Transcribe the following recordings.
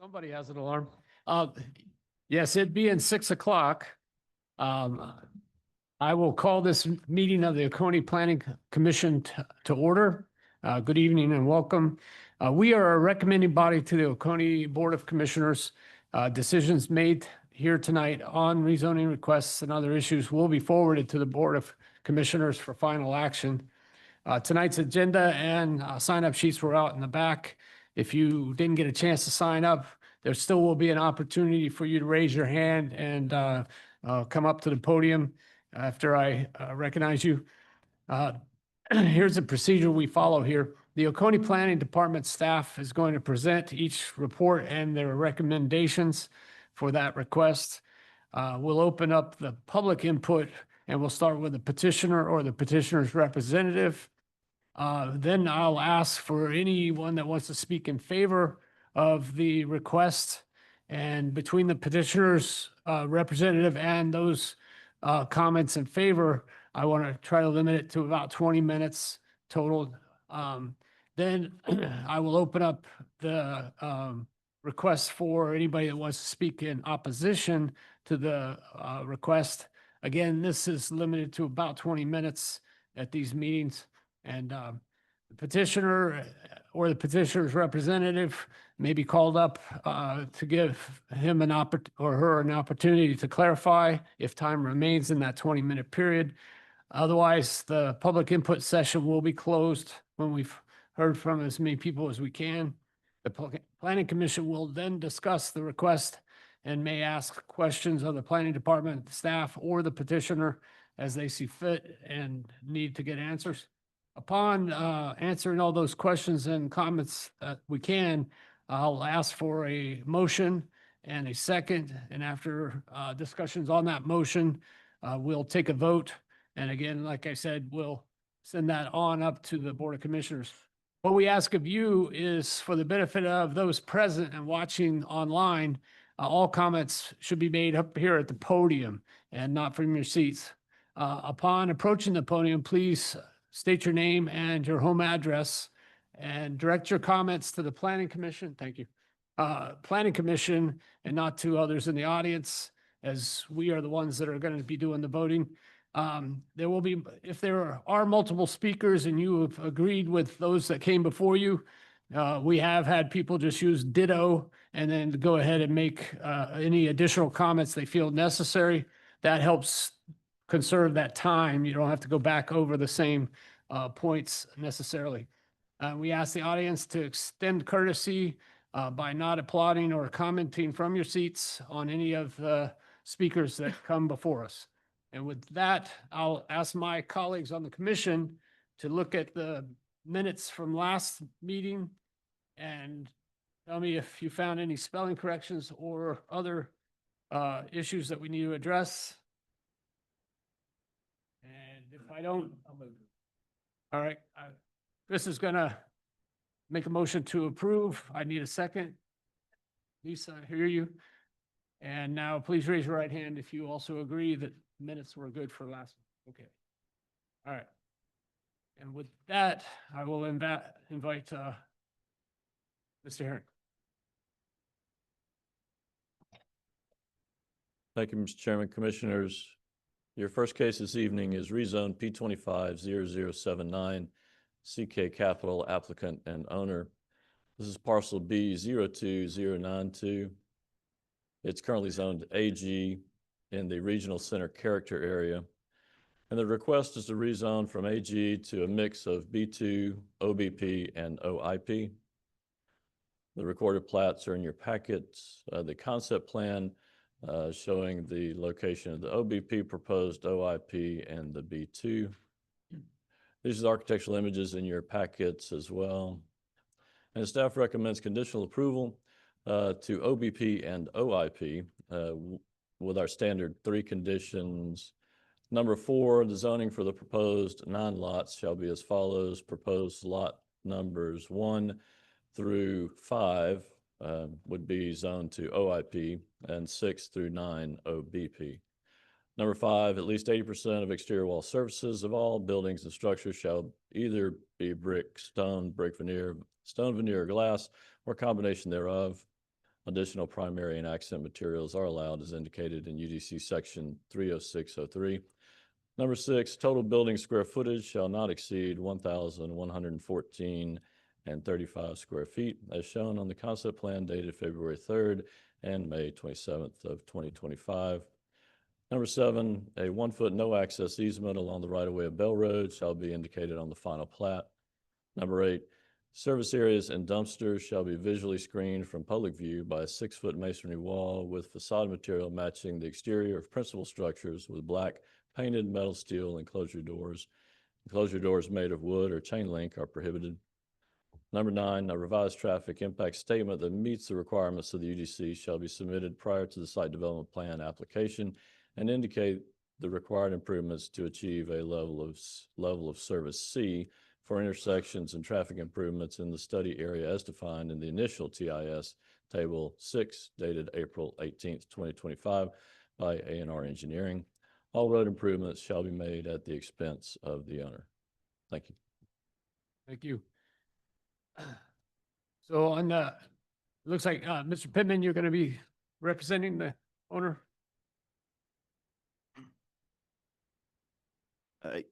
Somebody has an alarm. Yes, it being 6 o'clock. I will call this meeting of the Oconee Planning Commission to order. Good evening and welcome. We are a recommending body to the Oconee Board of Commissioners. Decisions made here tonight on rezoning requests and other issues will be forwarded to the Board of Commissioners for final action. Tonight's agenda and sign-up sheets were out in the back. If you didn't get a chance to sign up, there still will be an opportunity for you to raise your hand and come up to the podium after I recognize you. Here's the procedure we follow here. The Oconee Planning Department staff is going to present each report and their recommendations for that request. We'll open up the public input and we'll start with the petitioner or the petitioner's representative. Then I'll ask for anyone that wants to speak in favor of the request. And between the petitioner's representative and those comments in favor, I want to try to limit it to about 20 minutes total. Then I will open up the request for anybody that wants to speak in opposition to the request. Again, this is limited to about 20 minutes at these meetings. And the petitioner or the petitioner's representative may be called up to give him or her an opportunity to clarify if time remains in that 20-minute period. Otherwise, the public input session will be closed when we've heard from as many people as we can. The Planning Commission will then discuss the request and may ask questions of the Planning Department staff or the petitioner as they see fit and need to get answers. Upon answering all those questions and comments that we can, I'll ask for a motion and a second. And after discussions on that motion, we'll take a vote. And again, like I said, we'll send that on up to the Board of Commissioners. What we ask of you is for the benefit of those present and watching online, all comments should be made up here at the podium and not from your seats. Upon approaching the podium, please state your name and your home address and direct your comments to the Planning Commission. Thank you. Planning Commission and not to others in the audience, as we are the ones that are going to be doing the voting. There will be, if there are multiple speakers and you have agreed with those that came before you, we have had people just use ditto and then go ahead and make any additional comments they feel necessary. That helps conserve that time. You don't have to go back over the same points necessarily. We ask the audience to extend courtesy by not applauding or commenting from your seats on any of the speakers that come before us. And with that, I'll ask my colleagues on the commission to look at the minutes from last meeting and tell me if you found any spelling corrections or other issues that we need to address. And if I don't, I'll move. All right. Chris is going to make a motion to approve. I need a second. Lisa, I hear you. And now please raise your right hand if you also agree that minutes were good for last. Okay. All right. And with that, I will invite Mr. Herring. Thank you, Mr. Chairman. Commissioners, your first case this evening is rezone P250079, CK Capital applicant and owner. This is parcel B02092. It's currently zoned AG in the regional center character area. And the request is to rezone from AG to a mix of B2, OBP, and OIP. The recorded plats are in your packets. The concept plan showing the location of the OBP, proposed OIP, and the B2. These are the architectural images in your packets as well. And staff recommends conditional approval to OBP and OIP with our standard 3 conditions. Number 4, the zoning for the proposed 9 lots shall be as follows. Proposed lot numbers 1 through 5 would be zoned to OIP, and 6 through 9 OBP. Number 5, at least 80% of exterior wall surfaces of all buildings and structures shall either be brick, stone, brick veneer, stone veneer, or glass, or combination thereof. Additional primary and accent materials are allowed as indicated in UDC section 30603. Number 6, total building square footage shall not exceed 1,114 and 35 square feet as shown on the concept plan dated February 3rd and May 27th of 2025. Number 7, a 1-foot no access easement along the right-of-way of Bell Road shall be indicated on the final plat. Number 8, service areas and dumpsters shall be visually screened from public view by a 6-foot masonry wall with facade material matching the exterior of principal structures with black painted metal steel enclosure doors. Enclosure doors made of wood or chain link are prohibited. Number 9, a revised traffic impact statement that meets the requirements of the UDC shall be submitted prior to the site development plan application and indicate the required improvements to achieve a level of service C for intersections and traffic improvements in the study area as defined in the initial TIS Table 6 dated April 18th, 2025 by A&R Engineering. All road improvements shall be made at the expense of the owner. Thank you. Thank you. So on the, looks like, Mr. Pittman, you're going to be representing the owner?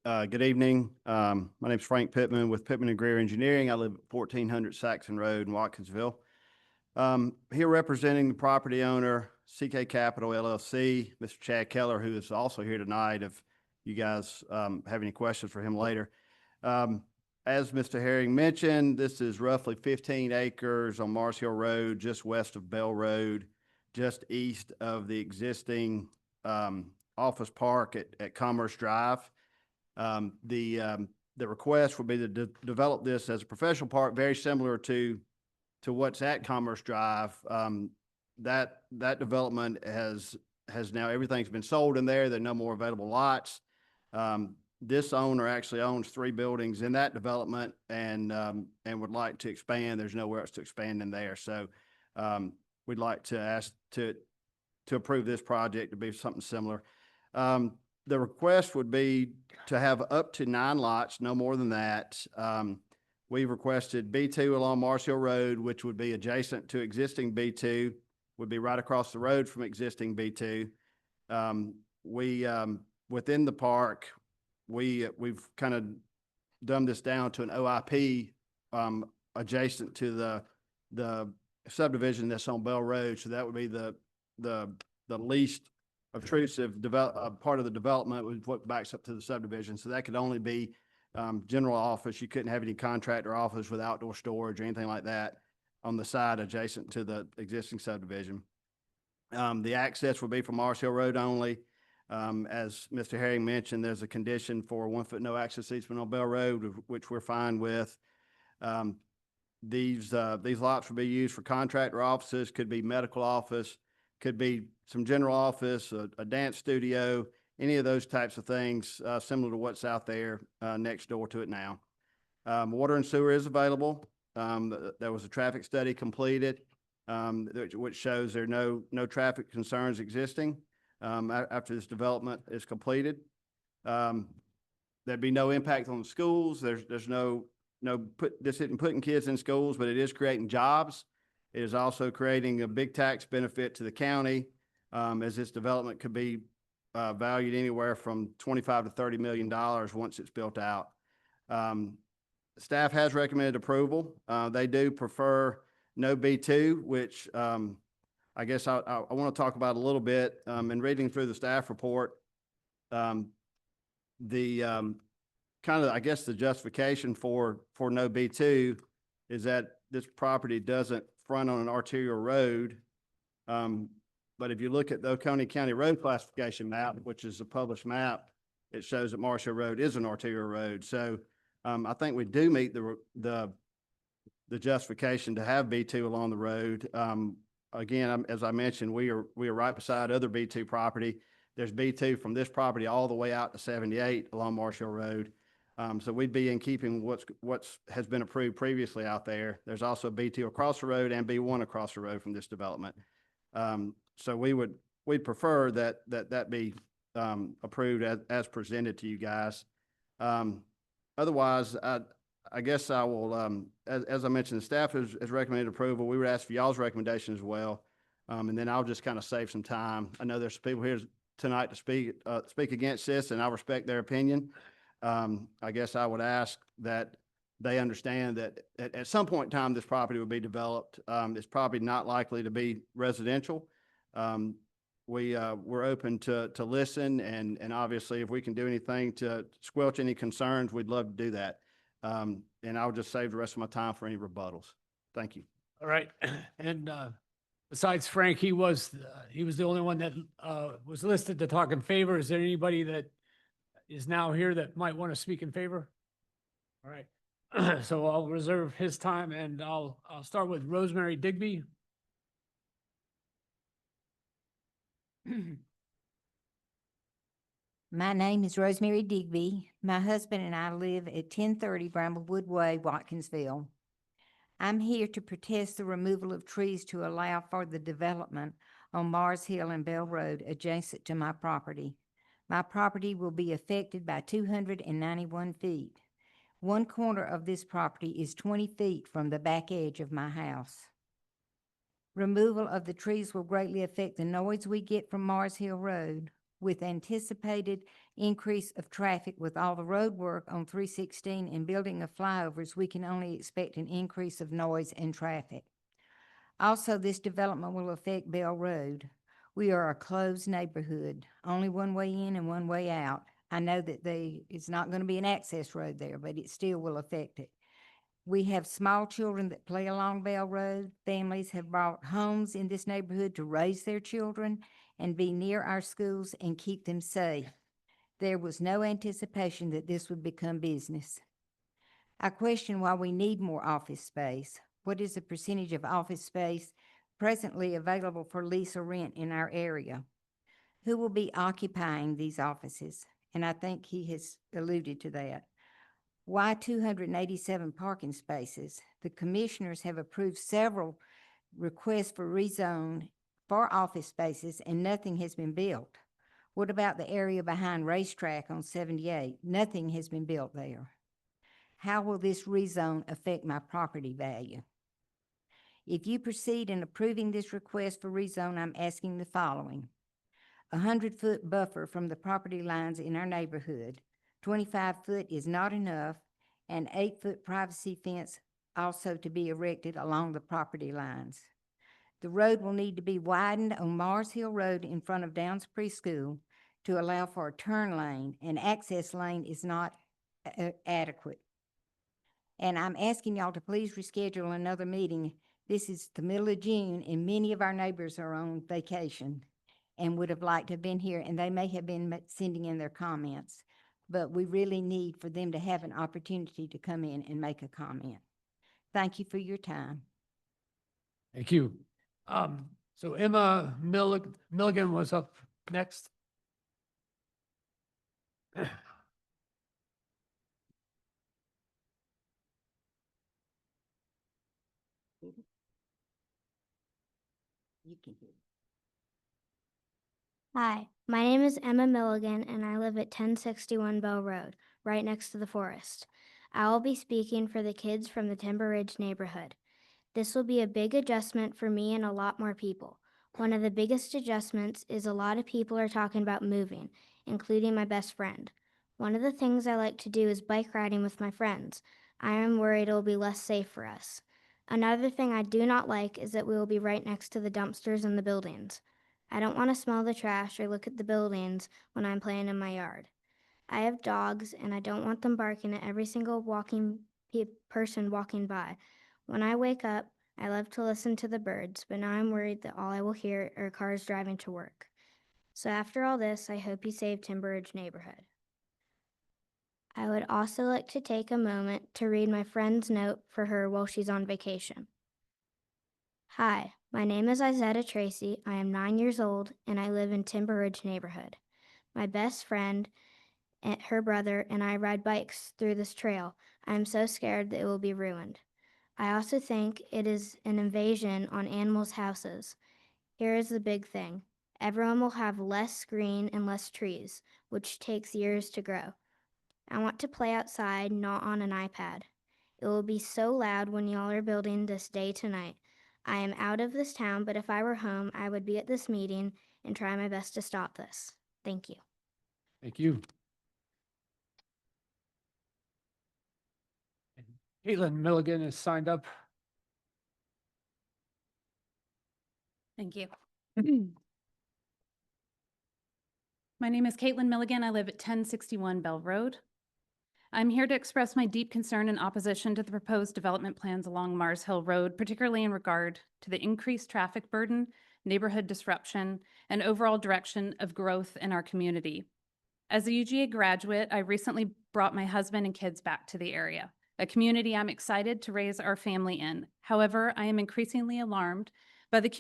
Good evening. My name is Frank Pittman with Pittman and Greer Engineering. I live at 1400 Saxon Road in Watkinsville. Here representing the property owner, CK Capital LLC, Mr. Chad Keller, who is also here tonight if you guys have any questions for him later. As Mr. Herring mentioned, this is roughly 15 acres on Mars Hill Road, just west of Bell Road, just east of the existing office park at Commerce Drive. The request would be to develop this as a professional park, very similar to what's at Commerce Drive. That development has now, everything's been sold in there. There are no more available lots. This owner actually owns 3 buildings in that development and would like to expand. There's nowhere else to expand in there. So we'd like to ask to approve this project to be something similar. The request would be to have up to 9 lots, no more than that. We requested B2 along Mars Hill Road, which would be adjacent to existing B2, would be right across the road from existing B2. Within the park, we've kind of dumbed this down to an OIP adjacent to the subdivision that's on Bell Road. So that would be the least obtrusive part of the development with what backs up to the subdivision. So that could only be general office. You couldn't have any contractor office with outdoor storage or anything like that on the side adjacent to the existing subdivision. The access would be from Mars Hill Road only. As Mr. Herring mentioned, there's a condition for a 1-foot no access easement on Bell Road, which we're fine with. These lots would be used for contractor offices, could be medical office, could be some general office, a dance studio, any of those types of things, similar to what's out there next door to it now. Water and sewer is available. There was a traffic study completed, which shows there are no traffic concerns existing after this development is completed. There'd be no impact on the schools. This isn't putting kids in schools, but it is creating jobs. It is also creating a big tax benefit to the county, as this development could be valued anywhere from $25 to $30 million once it's built out. Staff has recommended approval. They do prefer no B2, which I guess I want to talk about a little bit. In reading through the staff report, I guess the justification for no B2 is that this property doesn't front on an arterial road. But if you look at the Oconee County Road Classification Map, which is a published map, it shows that Mars Hill Road is an arterial road. So I think we do meet the justification to have B2 along the road. Again, as I mentioned, we are right beside other B2 property. There's B2 from this property all the way out to 78 along Mars Hill Road. So we'd be in keeping what's has been approved previously out there. There's also B2 across the road and B1 across the road from this development. So we'd prefer that be approved as presented to you guys. Otherwise, I guess I will, as I mentioned, the staff has recommended approval. We would ask for y'all's recommendation as well. And then I'll just kind of save some time. I know there's people here tonight to speak against this, and I respect their opinion. I guess I would ask that they understand that at some point in time, this property will be developed. It's probably not likely to be residential. We're open to listen, and obviously if we can do anything to squelch any concerns, we'd love to do that. And I'll just save the rest of my time for any rebuttals. Thank you. All right. And besides Frank, he was the only one that was listed to talk in favor. Is there anybody that is now here that might want to speak in favor? All right. So I'll reserve his time, and I'll start with Rosemary Digby. My name is Rosemary Digby. My husband and I live at 1030 Bramblewood Way, Watkinsville. I'm here to protest the removal of trees to allow for the development on Mars Hill and Bell Road adjacent to my property. My property will be affected by 291 feet. One corner of this property is 20 feet from the back edge of my house. Removal of the trees will greatly affect the noise we get from Mars Hill Road. With anticipated increase of traffic with all the road work on 316 and building of flyovers, we can only expect an increase of noise and traffic. Also, this development will affect Bell Road. We are a closed neighborhood, only one way in and one way out. I know that it's not going to be an access road there, but it still will affect it. We have small children that play along Bell Road. Families have bought homes in this neighborhood to raise their children and be near our schools and keep them safe. There was no anticipation that this would become business. I question why we need more office space. What is the percentage of office space presently available for lease or rent in our area? Who will be occupying these offices? And I think he has alluded to that. Why 287 parking spaces? The commissioners have approved several requests for rezone for office spaces and nothing has been built. What about the area behind Racetrack on 78? Nothing has been built there. How will this rezone affect my property value? If you proceed in approving this request for rezone, I'm asking the following. 100-foot buffer from the property lines in our neighborhood. 25 foot is not enough, and 8-foot privacy fence also to be erected along the property lines. The road will need to be widened on Mars Hill Road in front of Downs Preschool to allow for a turn lane, and access lane is not adequate. And I'm asking y'all to please reschedule another meeting. This is the middle of June, and many of our neighbors are on vacation and would have liked to have been here, and they may have been sending in their comments. But we really need for them to have an opportunity to come in and make a comment. Thank you for your time. Thank you. So Emma Milligan was up next. You can hear. Hi, my name is Emma Milligan and I live at 1061 Bell Road, right next to the forest. I will be speaking for the kids from the Timber Ridge neighborhood. This will be a big adjustment for me and a lot more people. One of the biggest adjustments is a lot of people are talking about moving, including my best friend. One of the things I like to do is bike riding with my friends. I am worried it will be less safe for us. Another thing I do not like is that we will be right next to the dumpsters and the buildings. I don't want to smell the trash or look at the buildings when I'm playing in my yard. I have dogs and I don't want them barking at every single person walking by. When I wake up, I love to listen to the birds, but now I'm worried that all I will hear are cars driving to work. So after all this, I hope you save Timber Ridge neighborhood. I would also like to take a moment to read my friend's note for her while she's on vacation. Hi, my name is Izetta Tracy. I am 9 years old and I live in Timber Ridge neighborhood. My best friend, her brother, and I ride bikes through this trail. I am so scared that it will be ruined. I also think it is an invasion on animals' houses. Here is the big thing. Everyone will have less green and less trees, which takes years to grow. I want to play outside, not on an iPad. It will be so loud when y'all are building this day to night. I am out of this town, but if I were home, I would be at this meeting and try my best to stop this. Thank you. Thank you. Caitlin Milligan is signed up. Thank you. My name is Caitlin Milligan. I live at 1061 Bell Road. I'm here to express my deep concern and opposition to the proposed development plans along Mars Hill Road, particularly in regard to the increased traffic burden, neighborhood disruption, and overall direction of growth in our community. As a UGA graduate, I recently brought my husband and kids back to the area, a community I'm excited to raise our family in. However, I am increasingly alarmed by the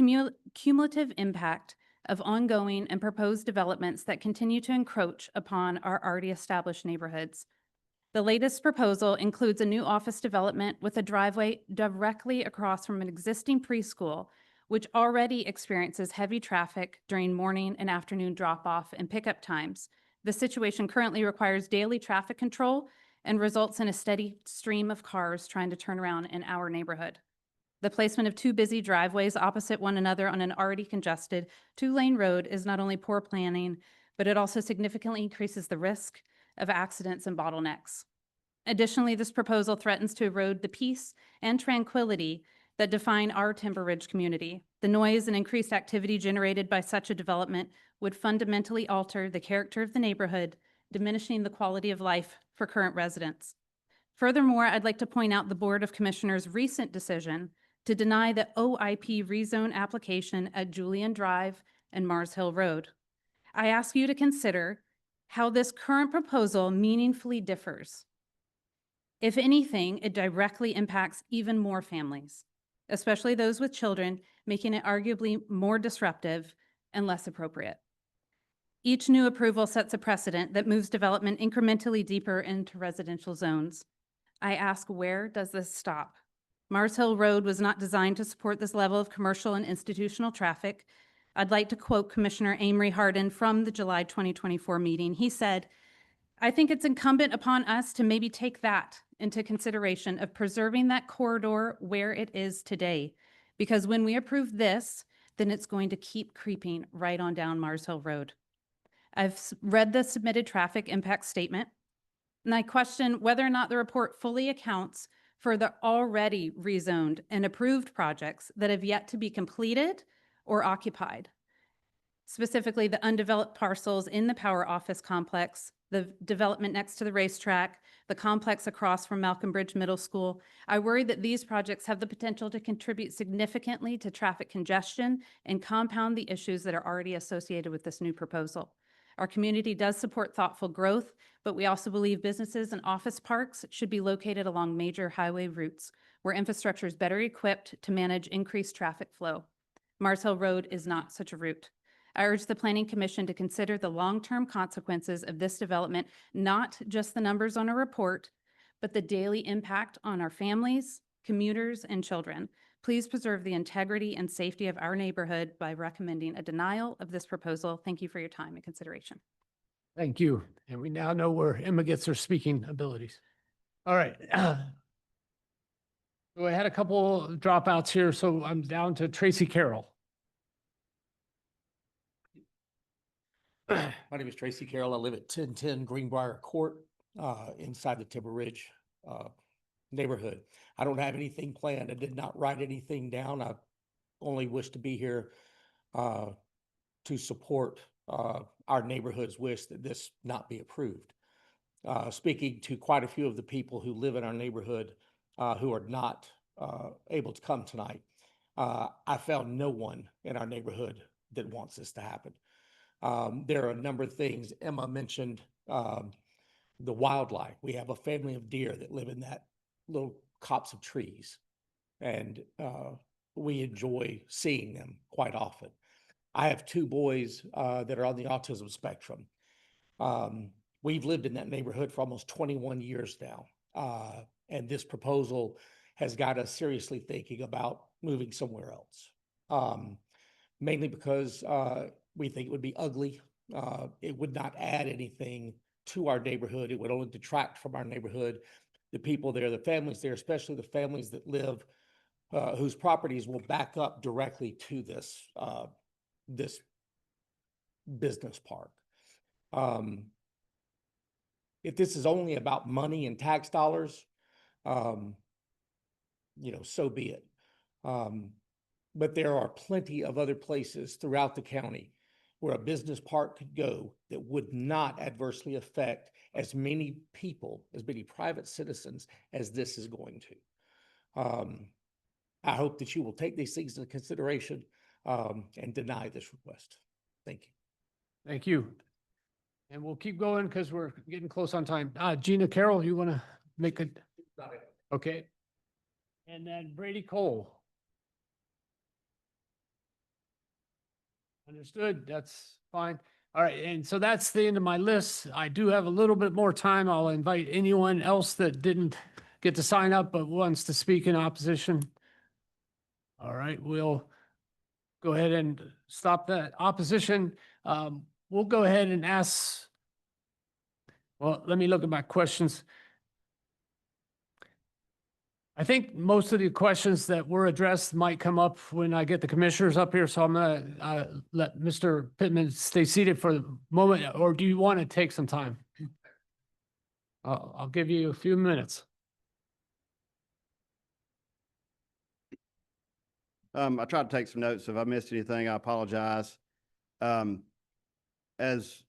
cumulative impact of ongoing and proposed developments that continue to encroach upon our already established neighborhoods. The latest proposal includes a new office development with a driveway directly across from an existing preschool, which already experiences heavy traffic during morning and afternoon drop-off and pickup times. The situation currently requires daily traffic control and results in a steady stream of cars trying to turn around in our neighborhood. The placement of two busy driveways opposite one another on an already congested two-lane road is not only poor planning, but it also significantly increases the risk of accidents and bottlenecks. Additionally, this proposal threatens to erode the peace and tranquility that define our Timber Ridge community. The noise and increased activity generated by such a development would fundamentally alter the character of the neighborhood, diminishing the quality of life for current residents. Furthermore, I'd like to point out the Board of Commissioners' recent decision to deny the OIP rezone application at Julian Drive and Mars Hill Road. I ask you to consider how this current proposal meaningfully differs. If anything, it directly impacts even more families, especially those with children, making it arguably more disruptive and less appropriate. Each new approval sets a precedent that moves development incrementally deeper into residential zones. I ask, where does this stop? Mars Hill Road was not designed to support this level of commercial and institutional traffic. I'd like to quote Commissioner Amory Hardin from the July 2024 meeting. He said, "I think it's incumbent upon us to maybe take that into consideration of preserving that corridor where it is today. Because when we approve this, then it's going to keep creeping right on down Mars Hill Road." I've read the submitted traffic impact statement, and I question whether or not the report fully accounts for the already rezoned and approved projects that have yet to be completed or occupied. Specifically, the undeveloped parcels in the power office complex, the development next to the racetrack, the complex across from Malcolm Bridge Middle School. I worry that these projects have the potential to contribute significantly to traffic congestion and compound the issues that are already associated with this new proposal. Our community does support thoughtful growth, but we also believe businesses and office parks should be located along major highway routes where infrastructure is better equipped to manage increased traffic flow. Mars Hill Road is not such a route. I urge the Planning Commission to consider the long-term consequences of this development, not just the numbers on a report, but the daily impact on our families, commuters, and children. Please preserve the integrity and safety of our neighborhood by recommending a denial of this proposal. Thank you for your time and consideration. Thank you. And we now know where Emma gets her speaking abilities. All right. So I had a couple of dropouts here, so I'm down to Tracy Carroll. My name is Tracy Carroll. I live at 1010 Greenbrier Court, inside the Timber Ridge neighborhood. I don't have anything planned. I did not write anything down. I only wish to be here to support our neighborhood's wish that this not be approved. Speaking to quite a few of the people who live in our neighborhood who are not able to come tonight, I found no one in our neighborhood that wants this to happen. There are a number of things. Emma mentioned the wildlife. We have a family of deer that live in that little copse of trees, and we enjoy seeing them quite often. I have two boys that are on the autism spectrum. We've lived in that neighborhood for almost 21 years now, and this proposal has got us seriously thinking about moving somewhere else, mainly because we think it would be ugly. It would not add anything to our neighborhood. It would only detract from our neighborhood. The people there, the families there, especially the families that live whose properties will back up directly to this business park. If this is only about money and tax dollars, so be it. But there are plenty of other places throughout the county where a business park could go that would not adversely affect as many people, as many private citizens as this is going to. I hope that you will take these things into consideration and deny this request. Thank you. Thank you. And we'll keep going because we're getting close on time. Gina Carroll, you want to make a, okay. And then Brady Cole. Understood. That's fine. All right. And so that's the end of my list. I do have a little bit more time. I'll invite anyone else that didn't get to sign up but wants to speak in opposition. All right. We'll go ahead and stop that opposition. We'll go ahead and ask. Well, let me look at my questions. I think most of the questions that were addressed might come up when I get the commissioners up here, so I'm gonna let Mr. Pittman stay seated for the moment, or do you want to take some time? I'll give you a few minutes. I tried to take some notes. If I missed anything, I apologize. As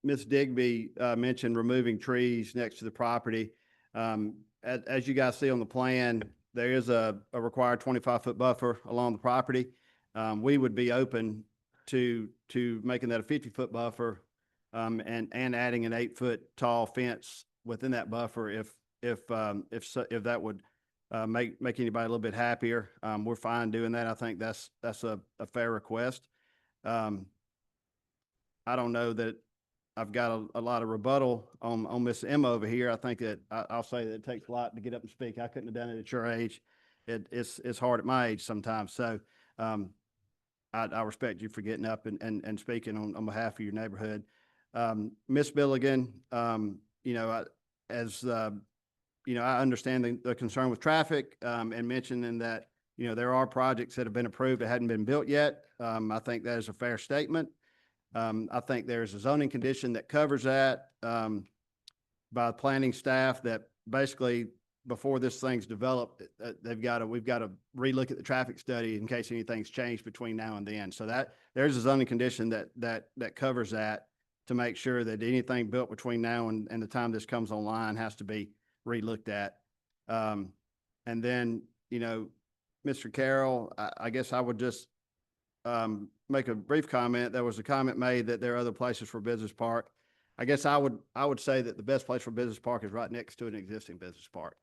Ms. Digby mentioned, removing trees next to the property. As you guys see on the plan, there is a required 25-foot buffer along the property. We would be open to making that a 50-foot buffer and adding an 8-foot tall fence within that buffer if that would make anybody a little bit happier. We're fine doing that. I think that's a fair request. I don't know that I've got a lot of rebuttal on Miss Emma over here. I think that I'll say that it takes a lot to get up and speak. I couldn't have done it at your age. It's hard at my age sometimes. So I respect you for getting up and speaking on behalf of your neighborhood. Miss Billigan, I understand the concern with traffic and mentioning that, there are projects that have been approved that hadn't been built yet. I think that is a fair statement. I think there's a zoning condition that covers that by the planning staff that basically before this thing's developed, we've got to relook at the traffic study in case anything's changed between now and then. So that there's a zoning condition that covers that to make sure that anything built between now and the time this comes online has to be relooked at. And then, Mr. Carroll, I guess I would just make a brief comment. There was a comment made that there are other places for business park. I guess I would say that the best place for business park is right next to an existing business park.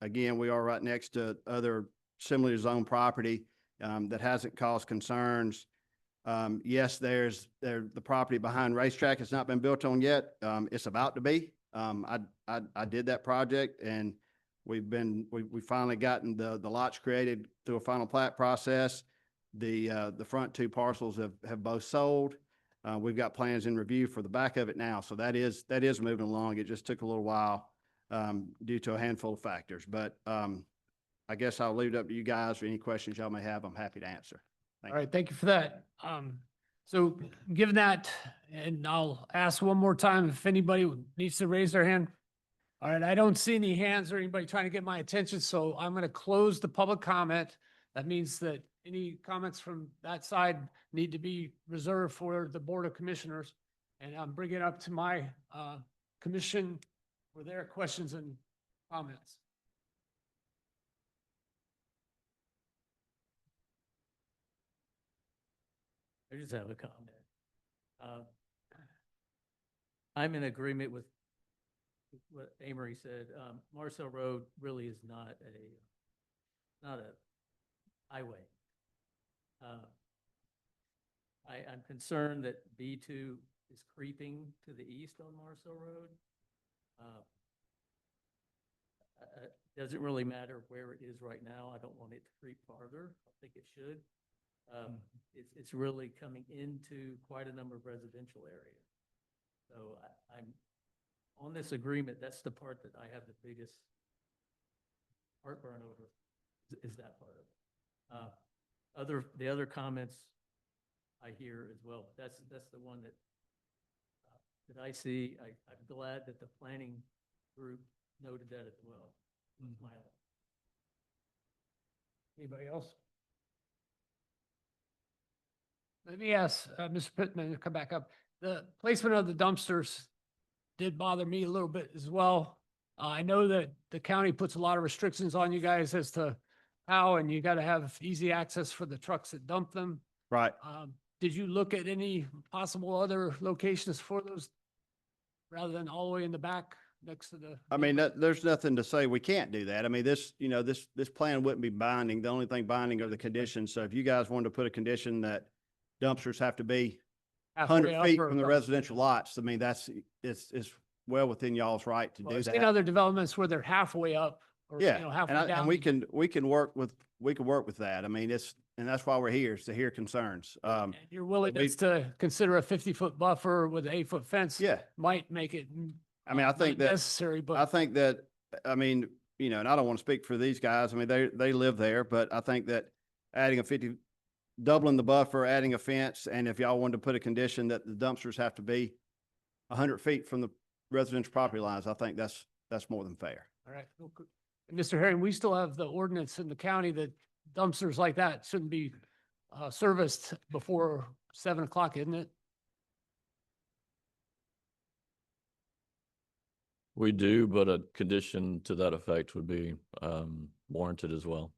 Again, we are right next to other similarly zoned property that hasn't caused concerns. Yes, the property behind Racetrack has not been built on yet. It's about to be. I did that project and we finally gotten the lots created through a final plat process. The front two parcels have both sold. We've got plans in review for the back of it now. So that is moving along. It just took a little while due to a handful of factors. But I guess I'll leave it up to you guys for any questions y'all may have. I'm happy to answer. All right, thank you for that. So given that, and I'll ask one more time if anybody needs to raise their hand. All right, I don't see any hands or anybody trying to get my attention, so I'm going to close the public comment. That means that any comments from that side need to be reserved for the Board of Commissioners. And I'm bringing it up to my commission for their questions and comments. I just have a comment. I'm in agreement with what Amory said. Marcel Road really is not a highway. I'm concerned that B2 is creeping to the east on Marcel Road. Doesn't really matter where it is right now. I don't want it to creep farther. I think it should. It's really coming into quite a number of residential areas. So I'm on this agreement. That's the part that I have the biggest heartburn over. is that part of it. The other comments I hear as well, but that's the one that I see. I'm glad that the planning group noted that as well. Anybody else? Let me ask, Mr. Pittman to come back up. The placement of the dumpsters did bother me a little bit as well. I know that the county puts a lot of restrictions on you guys as to how, and you got to have easy access for the trucks that dump them. Right. Did you look at any possible other locations for those rather than all the way in the back next to the? I mean, there's nothing to say we can't do that. I mean, this plan wouldn't be binding. The only thing binding are the conditions. So if you guys wanted to put a condition that dumpsters have to be halfway 100 up feet or from the across? residential lots, I mean, it's well within y'all's right to Well, do I've that. seen other developments where they're halfway up or, Yeah, halfway and down. we can work with that. I mean, and that's why we're here, is to hear concerns. And your willingness to consider a 50-foot buffer with an 8-foot fence Yeah, might make it. I mean, I not think that, necessary, I but think that, I mean, and I don't want to speak for these guys. I mean, they live there, but I think that adding doubling the buffer, adding a fence, and if y'all wanted to put a condition that the dumpsters have to be 100 feet from the residential property lines, I think that's more than fair. all right. Well, good. And Mr. Herring, we still have the ordinance in the county that dumpsters like that shouldn't be serviced before 7 o'clock, isn't it? We do, but a condition to that effect would be warranted as well.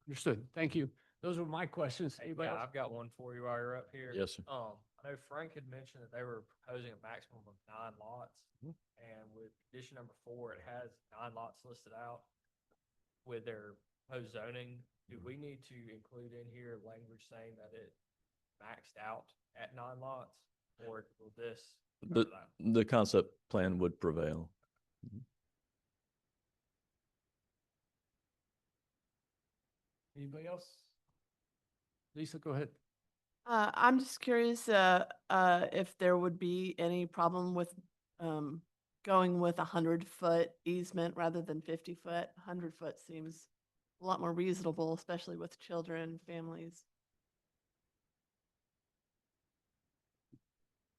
Understood. Thank you. Those were my questions. Anybody Yeah, else? I've got one for you while you're up here. Yes, sir. I know Frank had mentioned that they were proposing a maximum of 9 lots. And with condition number 4, it has 9 lots listed out with their proposed zoning. Do we need to include in here language saying that it maxed out at 9 lots? Or will this? cover that? The concept plan would prevail. Anybody else? Lisa, go ahead. I'm just curious, if there would be any problem with, going with 100-foot easement rather than 50-foot. 100-foot seems a lot more reasonable, especially with children, families.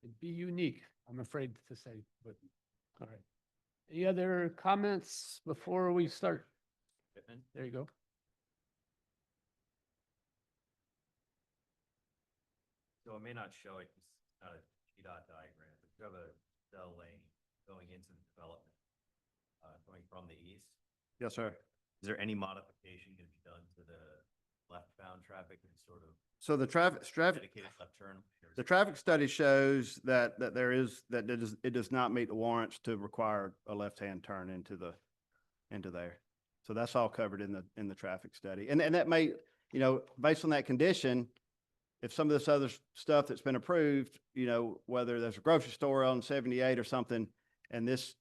It'd be unique, I'm afraid to say, but, all right. Any other comments before we start? There you go. So it may not show it, it's not a GDOT diagram, but you have a cell lane going into the development, going from the east. Yes, sir. Is there any modification going to be done to the left-bound traffic and sort of So the traffic dedicated left turn? The traffic study shows that it does not meet the warrants to require a left-hand turn into there. So that's all covered in the traffic study. And that may, based on that condition, if some of this other stuff that's been approved, whether there's a grocery store on 78 or something, and this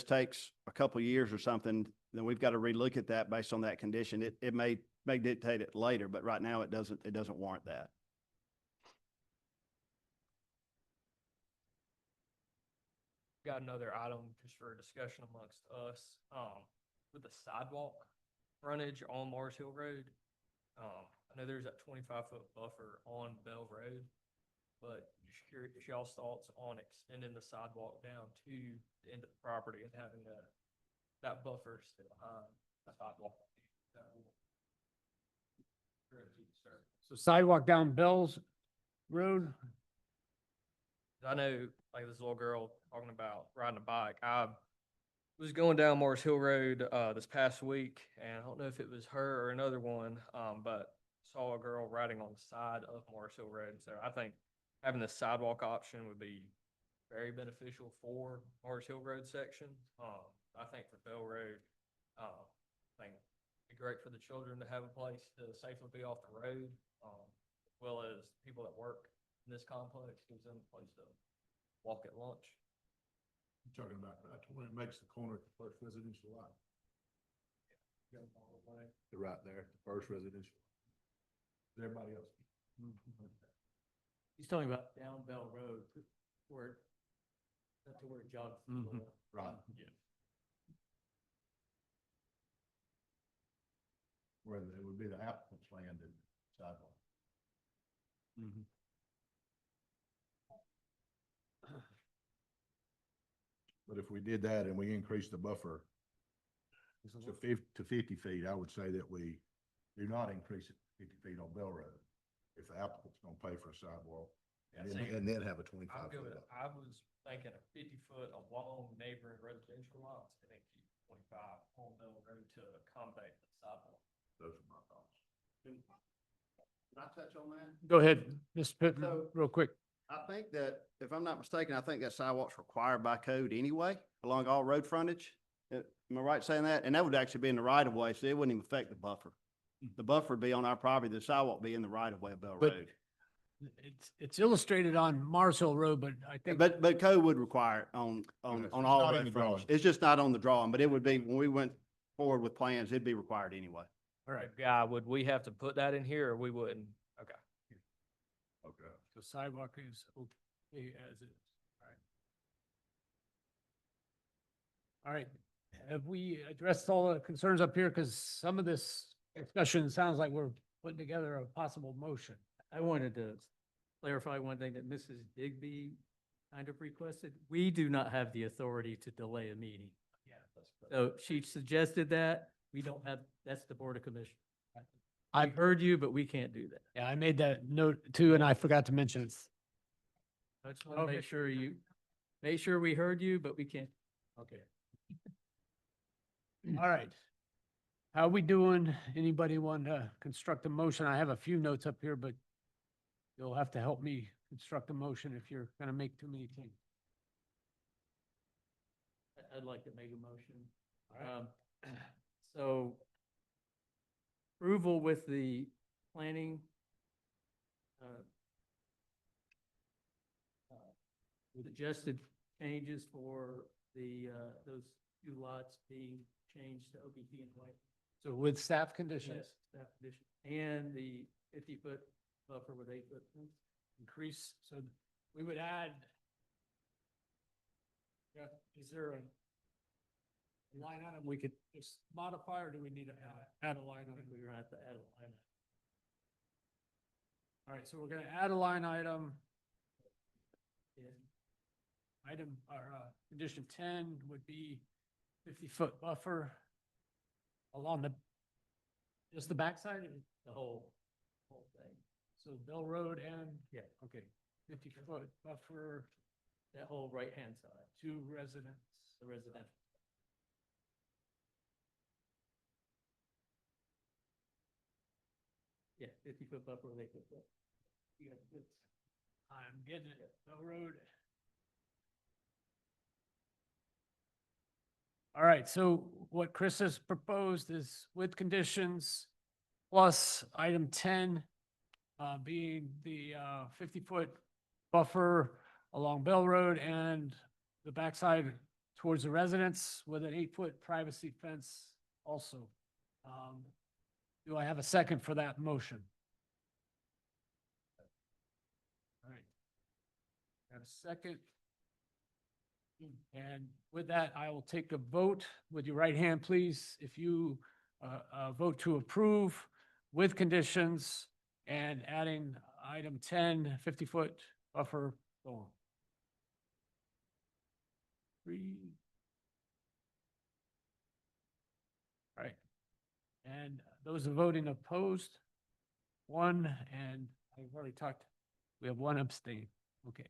takes a couple of years or something, then we've got to relook at that based on that condition. It may dictate it later, but right now it doesn't warrant that. Got another item just for discussion amongst us, with the sidewalk frontage on Mars Hill Road. I know there's that 25-foot buffer on Bell Road, but just curious y'all's thoughts on extending the sidewalk down to the end of the property and having that buffer sit behind the sidewalk. So sidewalk down Bell's Road. I know, like this little girl talking about riding a bike. I was going down Morris Hill Road this past week, and I don't know if it was her or another one, but saw a girl riding on the side of Morris Hill Road. So I think having the sidewalk option would be very beneficial for Morris Hill Road section. I think for Bell Road, I think it'd be great for the children to have a place to safely be off the road, as well as people that work in this complex, gives them a place to walk at lunch. You're talking about when it makes the corner at the first residential lot. They're right there, the first residential. Everybody else. He's talking about down Bell Road, where, not to where John. Right. Yeah. whether it would be the applicant's land and sidewalk. But if we did that and we increased the buffer to 50 feet, I would say that we do not increase it to 50 feet on Bell Road. If the applicant's gonna pay for a sidewalk and then have a 25 I'm good foot. with it. I was thinking a 50-foot along neighboring residential lots and then keep 25 on Mill Road to accommodate the sidewalk. Those are my thoughts. Can I touch on that? Go ahead, Mr. Pittman, So- real quick. I think that, if I'm not mistaken, I think that sidewalk's required by code anyway, along all road frontage. Am I right saying that? And that would actually be in the right of way, so it wouldn't even affect the buffer. The buffer would be on our property, the sidewalk be in the right of way of Bell But- Road. It's illustrated on Mars Hill Road, but I think. But code would require it on It's all not in road the frontage. drawing. It's just not on the drawing, but it would be, when we went forward with plans, it'd be required anyway. All right, Guy, would we have to put that in here or we wouldn't? Okay. Okay. so sidewalk is okay as is. All right. All right, have we addressed all the concerns up here? Because some of this discussion sounds like we're putting together a possible motion. I wanted to clarify one thing that Mrs. Digby kind of requested. We do not have the authority to delay a meeting. Yeah, So she suggested that. We don't have, that's the Board of Commissioners. I I heard you, but we can't do that. Yeah, I made that note too, and I forgot to mention it. I just want to Okay. make sure we heard you, but we can't. Okay. All right. How we doing? Anybody want to construct a motion? I have a few notes up here, but you'll have to help me construct a motion if you're going to make too many things. I'd like to make a motion. All right. So approval with the planning with adjusted changes for the, those two lots being changed to OBP and white. So with staff conditions, Yes, staff condition, and the 50-foot buffer with 8-foot fence. increase, so we would add. Yeah, is there a line item we could just modify, or do we need to add a line I think item? we're gonna have to add a line. All right, so we're gonna add a line item. Yeah. Item, or, condition 10 would be 50-foot buffer along just the backside, The whole thing. so Bell Road and, Yeah, okay, 50-foot buffer that whole right-hand side, to residents. the residential. Yeah, 50-foot buffer with 8-foot buffer. You got it. I'm getting it, Bell Road. All right, so what Chris has proposed is with conditions plus item 10 being the 50-foot buffer along Bell Road and the backside towards the residents with an 8-foot privacy fence also. Do I have a second for that motion? All right. Got a second? And with that, I will take a vote with your right hand, please. If you vote to approve with conditions and adding item 10, 50-foot buffer. Go on. 3. All right. And those voting opposed? 1, and I've already talked, we have 1 abstain. Okay.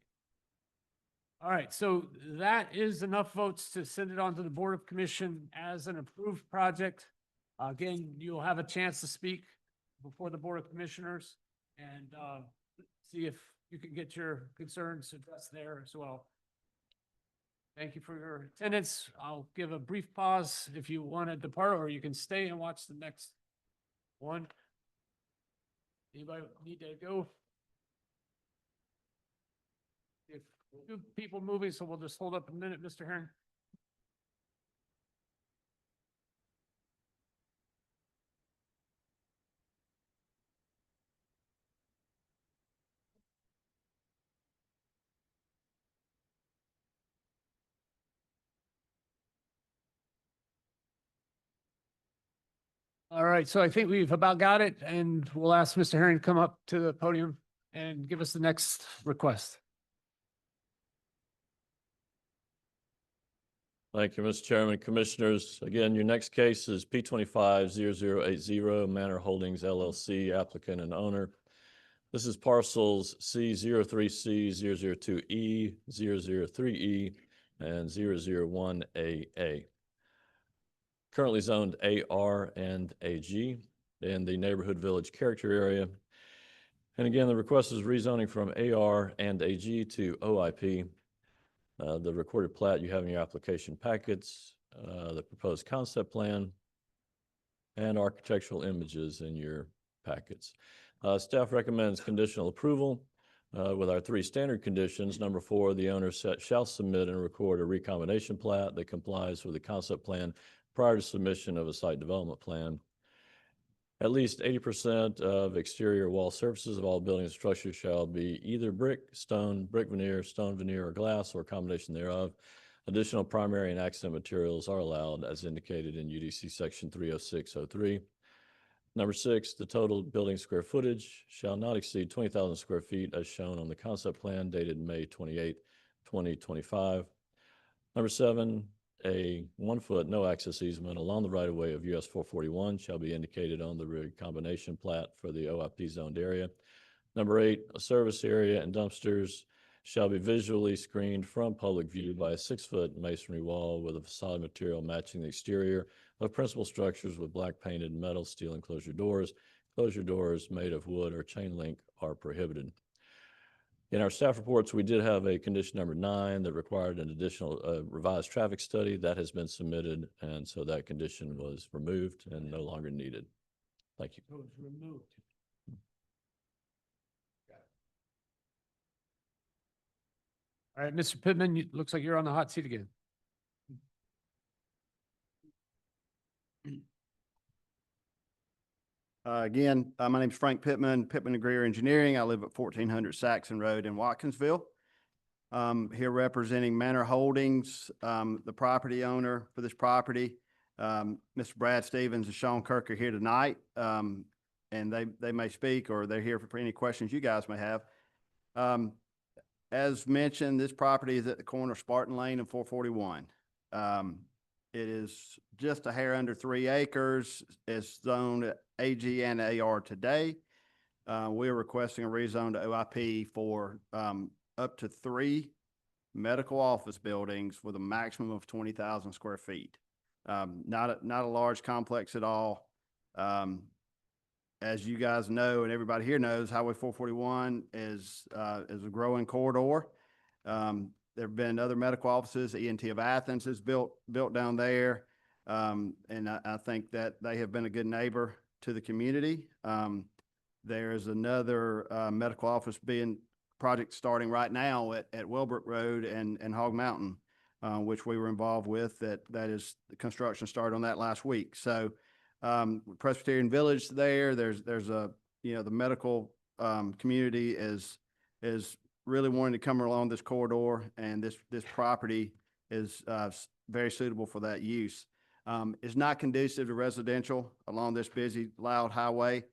All right, so that is enough votes to send it on to the Board of Commission as an approved project. Again, you'll have a chance to speak before the Board of Commissioners and see if you can get your concerns addressed there as well. Thank you for your attendance. I'll give a brief pause if you want to depart, or you can stay and watch the next one. Anybody need to go? If two people moving, so we'll just hold up a minute, Mr. Herring. All right, so I think we've about got it, and we'll ask Mr. Herring to come up to the podium and give us the next request. Thank you, Mr. Chairman. Commissioners, again, your next case is P 250080 Manor Holdings LLC, applicant and owner. This is parcels C03C, 002E, 003E, and 001AA. Currently zoned AR and AG in the neighborhood village character area. And again, the request is rezoning from AR and AG to OIP. The recorded plat you have in your application packets, the proposed concept plan, and architectural images in your packets. Staff recommends conditional approval with our 3 standard conditions. Number 4, the owner shall submit and record a recombination plat that complies with the concept plan prior to submission of a site development plan. At least 80% of exterior wall surfaces of all buildings and structures shall be either brick, stone veneer, or glass, or a combination thereof. Additional primary and accent materials are allowed as indicated in UDC section 30603. Number 6, the total building square footage shall not exceed 20,000 square feet as shown on the concept plan dated May 28, 2025. Number 7, a 1-foot no access easement along the right of way of US 441 shall be indicated on the recombination plat for the OIP zoned area. Number 8, a service area and dumpsters shall be visually screened from public view by a 6-foot masonry wall with a facade material matching the exterior of principal structures with black painted metal steel enclosure doors. Closure doors made of wood or chain link are prohibited. In our staff reports, we did have a condition number 9 that required an additional revised traffic study. That has been submitted, and so that condition was removed and no longer needed. Thank you. It was removed. All right, Mr. Pittman, looks like you're on the hot seat again. Again, my name's Frank Pittman, Pittman and Greer Engineering. I live at 1400 Saxon Road in Watkinsville. Here representing Manor Holdings, the property owner for this property. Mr. Brad Stevens and Sean Kirk are here tonight, and they may speak, or they're here for any questions you guys may have. As mentioned, this property is at the corner of Spartan Lane and 441. It is just a hair under 3 acres. It's zoned AG and AR today. We are requesting a rezone to OIP for up to 3 medical office buildings with a maximum of 20,000 square feet. Not a large complex at all. As you guys know, and everybody here knows, Highway 441 is a growing corridor. There have been other medical offices. ENT of Athens is built down there. And I think that they have been a good neighbor to the community. There is another medical office project starting right now at Wellbrook Road and Hog Mountain, which we were involved with. That is, the construction started on that last week. So Presbyterian Village there's a, the medical community is really wanting to come along this corridor, and this property is very suitable for that use. It's not conducive to residential along this busy, loud highway.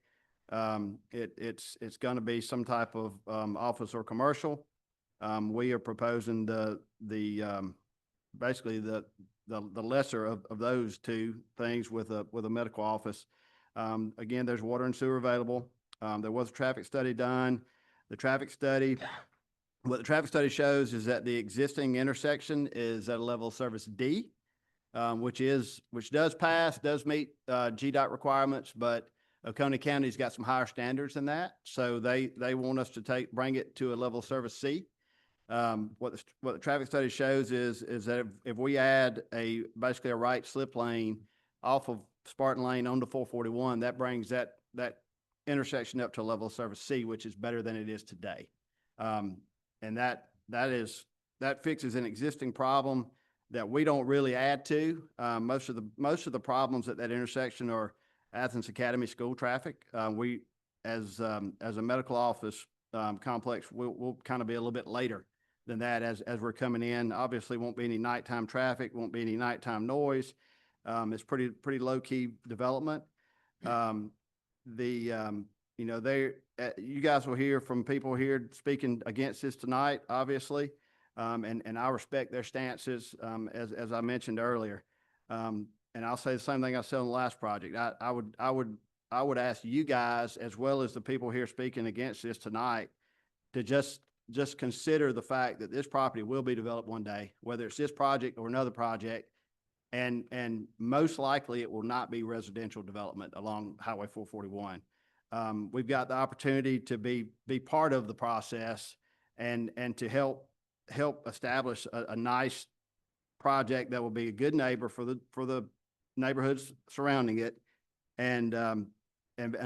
It's going to be some type of office or commercial. We are proposing basically the lesser of those 2 things with a medical office. Again, there's water and sewer available. There was a traffic study done. What the traffic study shows is that the existing intersection is at a level of service D, which does meet GDOT requirements, but Oconee County's got some higher standards than that. So they want us to bring it to a level of service C. What the traffic study shows is that if we add basically a right slip lane off of Spartan Lane onto 441, that brings that intersection up to a level of service C, which is better than it is today. And that fixes an existing problem that we don't really add to. Most of the problems at that intersection are Athens Academy School traffic. We, as a medical office complex, we'll kind of be a little bit later than that as we're coming in. Obviously, won't be any nighttime traffic, won't be any nighttime noise. It's pretty low key development. You know, you guys will hear from people here speaking against this tonight, obviously. And I respect their stances, as I mentioned earlier. And I'll say the same thing I said on the last project. I would ask you guys, as well as the people here speaking against this tonight, to just consider the fact that this property will be developed one day, whether it's this project or another project. And most likely it will not be residential development along Highway 441. We've got the opportunity to be part of the process and to help establish a nice project that will be a good neighbor for the neighborhoods surrounding it, and a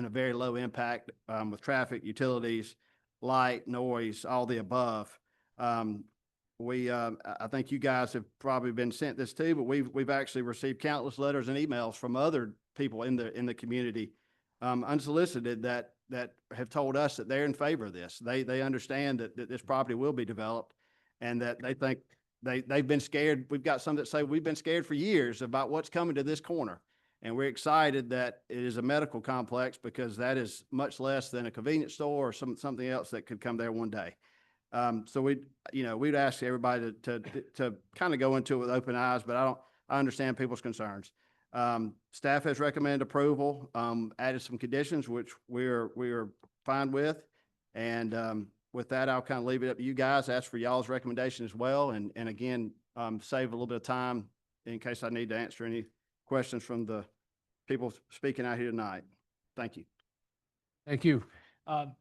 very low impact with traffic, utilities, light, noise, all the above. I think you guys have probably been sent this too, but we've actually received countless letters and emails from other people in the community, unsolicited, that have told us that they're in favor of this. They understand that this property will be developed, and that they think they've been scared. We've got some that say we've been scared for years about what's coming to this corner. And we're excited that it is a medical complex, because that is much less than a convenience store or something else that could come there one day. So we'd ask everybody to kind of go into it with open eyes, but I understand people's concerns. Staff has recommended approval, added some conditions, which we're fine with. And with that, I'll kind of leave it up to you guys, ask for y'all's recommendation as well. And again, save a little bit of time in case I need to answer any questions from the people speaking out here tonight. Thank you. Thank you.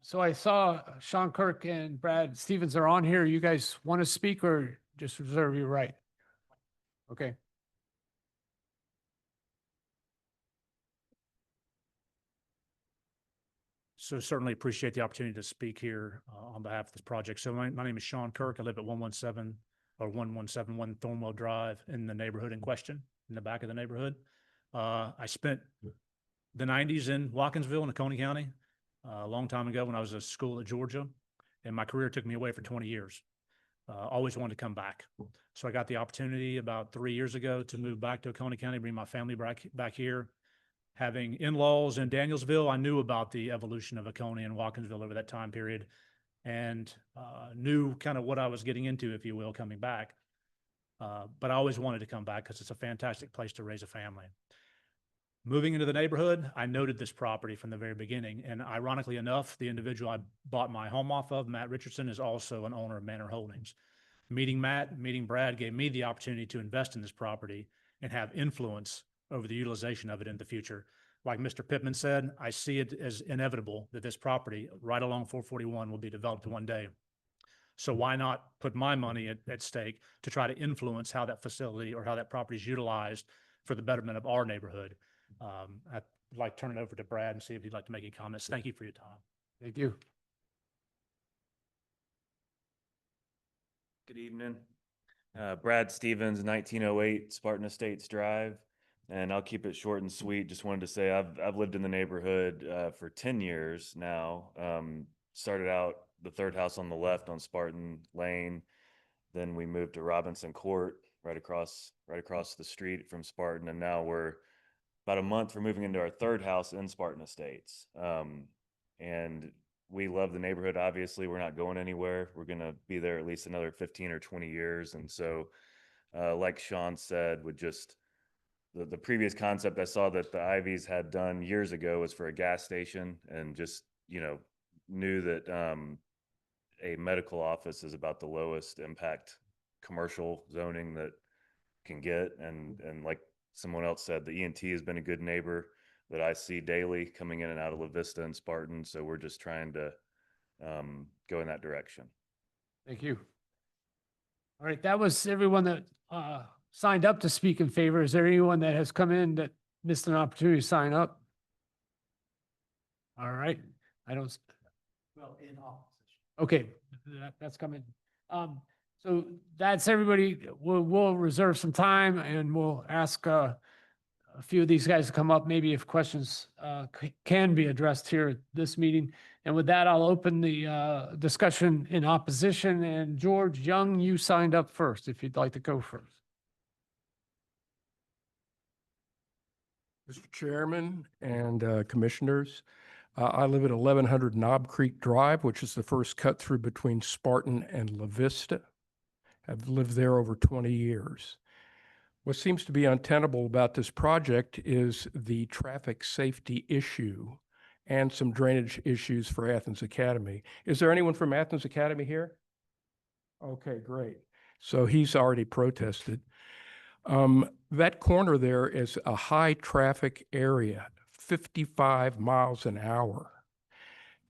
So I saw Sean Kirk and Brad Stevens are on here. You guys want to speak or just reserve your right? Okay. So certainly appreciate the opportunity to speak here on behalf of this project. So my name is Sean Kirk. I live at 1171 Thornwell Drive in the neighborhood in question, in the back of the neighborhood. I spent the 90s in Watkinsville in Oconee County a long time ago when I was at school at Georgia, and my career took me away for 20 years. Always wanted to come back. So I got the opportunity about 3 years ago to move back to Oconee County, bring my family back here. Having in-laws in Danielsville, I knew about the evolution of Oconee and Watkinsville over that time period, and knew kind of what I was getting into, if you will, coming back. But I always wanted to come back because it's a fantastic place to raise a family. Moving into the neighborhood, I noted this property from the very beginning. And ironically enough, the individual I bought my home off of, Matt Richardson, is also an owner of Manor Holdings. Meeting Matt, meeting Brad gave me the opportunity to invest in this property and have influence over the utilization of it in the future. Like Mr. Pittman said, I see it as inevitable that this property right along 441 will be developed one day. So why not put my money at stake to try to influence how that facility or how that property is utilized for the betterment of our neighborhood? I'd like to turn it over to Brad and see if he'd like to make any comments. Thank you for your time. Thank you. Good evening. Brad Stevens, 1908 Spartan Estates Drive. And I'll keep it short and sweet. Just wanted to say I've lived in the neighborhood for 10 years now. Started out the third house on the left on Spartan Lane. Then we moved to Robinson Court, right across the street from Spartan. And now we're about a month from moving into our third house in Spartan Estates. And we love the neighborhood. Obviously, we're not going anywhere. We're going to be there at least another 15 or 20 years. And so, like Sean said, with just the previous concept I saw that the Ivies had done years ago was for a gas station, and just, knew that a medical office is about the lowest impact commercial zoning that can get. And like someone else said, the ENT has been a good neighbor that I see daily coming in and out of La Vista and Spartan. So we're just trying to go in that direction. Thank you. All right, that was everyone that signed up to speak in favor. Is there anyone that has come in that missed an opportunity to sign up? All right, I don't. Well, in opposition. Okay, that's coming. So that's everybody. We'll reserve some time and we'll ask a few of these guys to come up, maybe if questions can be addressed here at this meeting. And with that, I'll open the discussion in opposition. And George Young, you signed up first, if you'd like to go first. Mr. Chairman and Commissioners, I live at 1100 Knob Creek Drive, which is the first cut through between Spartan and La Vista. I've lived there over 20 years. What seems to be untenable about this project is the traffic safety issue and some drainage issues for Athens Academy. Is there anyone from Athens Academy here? Okay, great. So he's already protested. That corner there is a high traffic area, 55 miles an hour.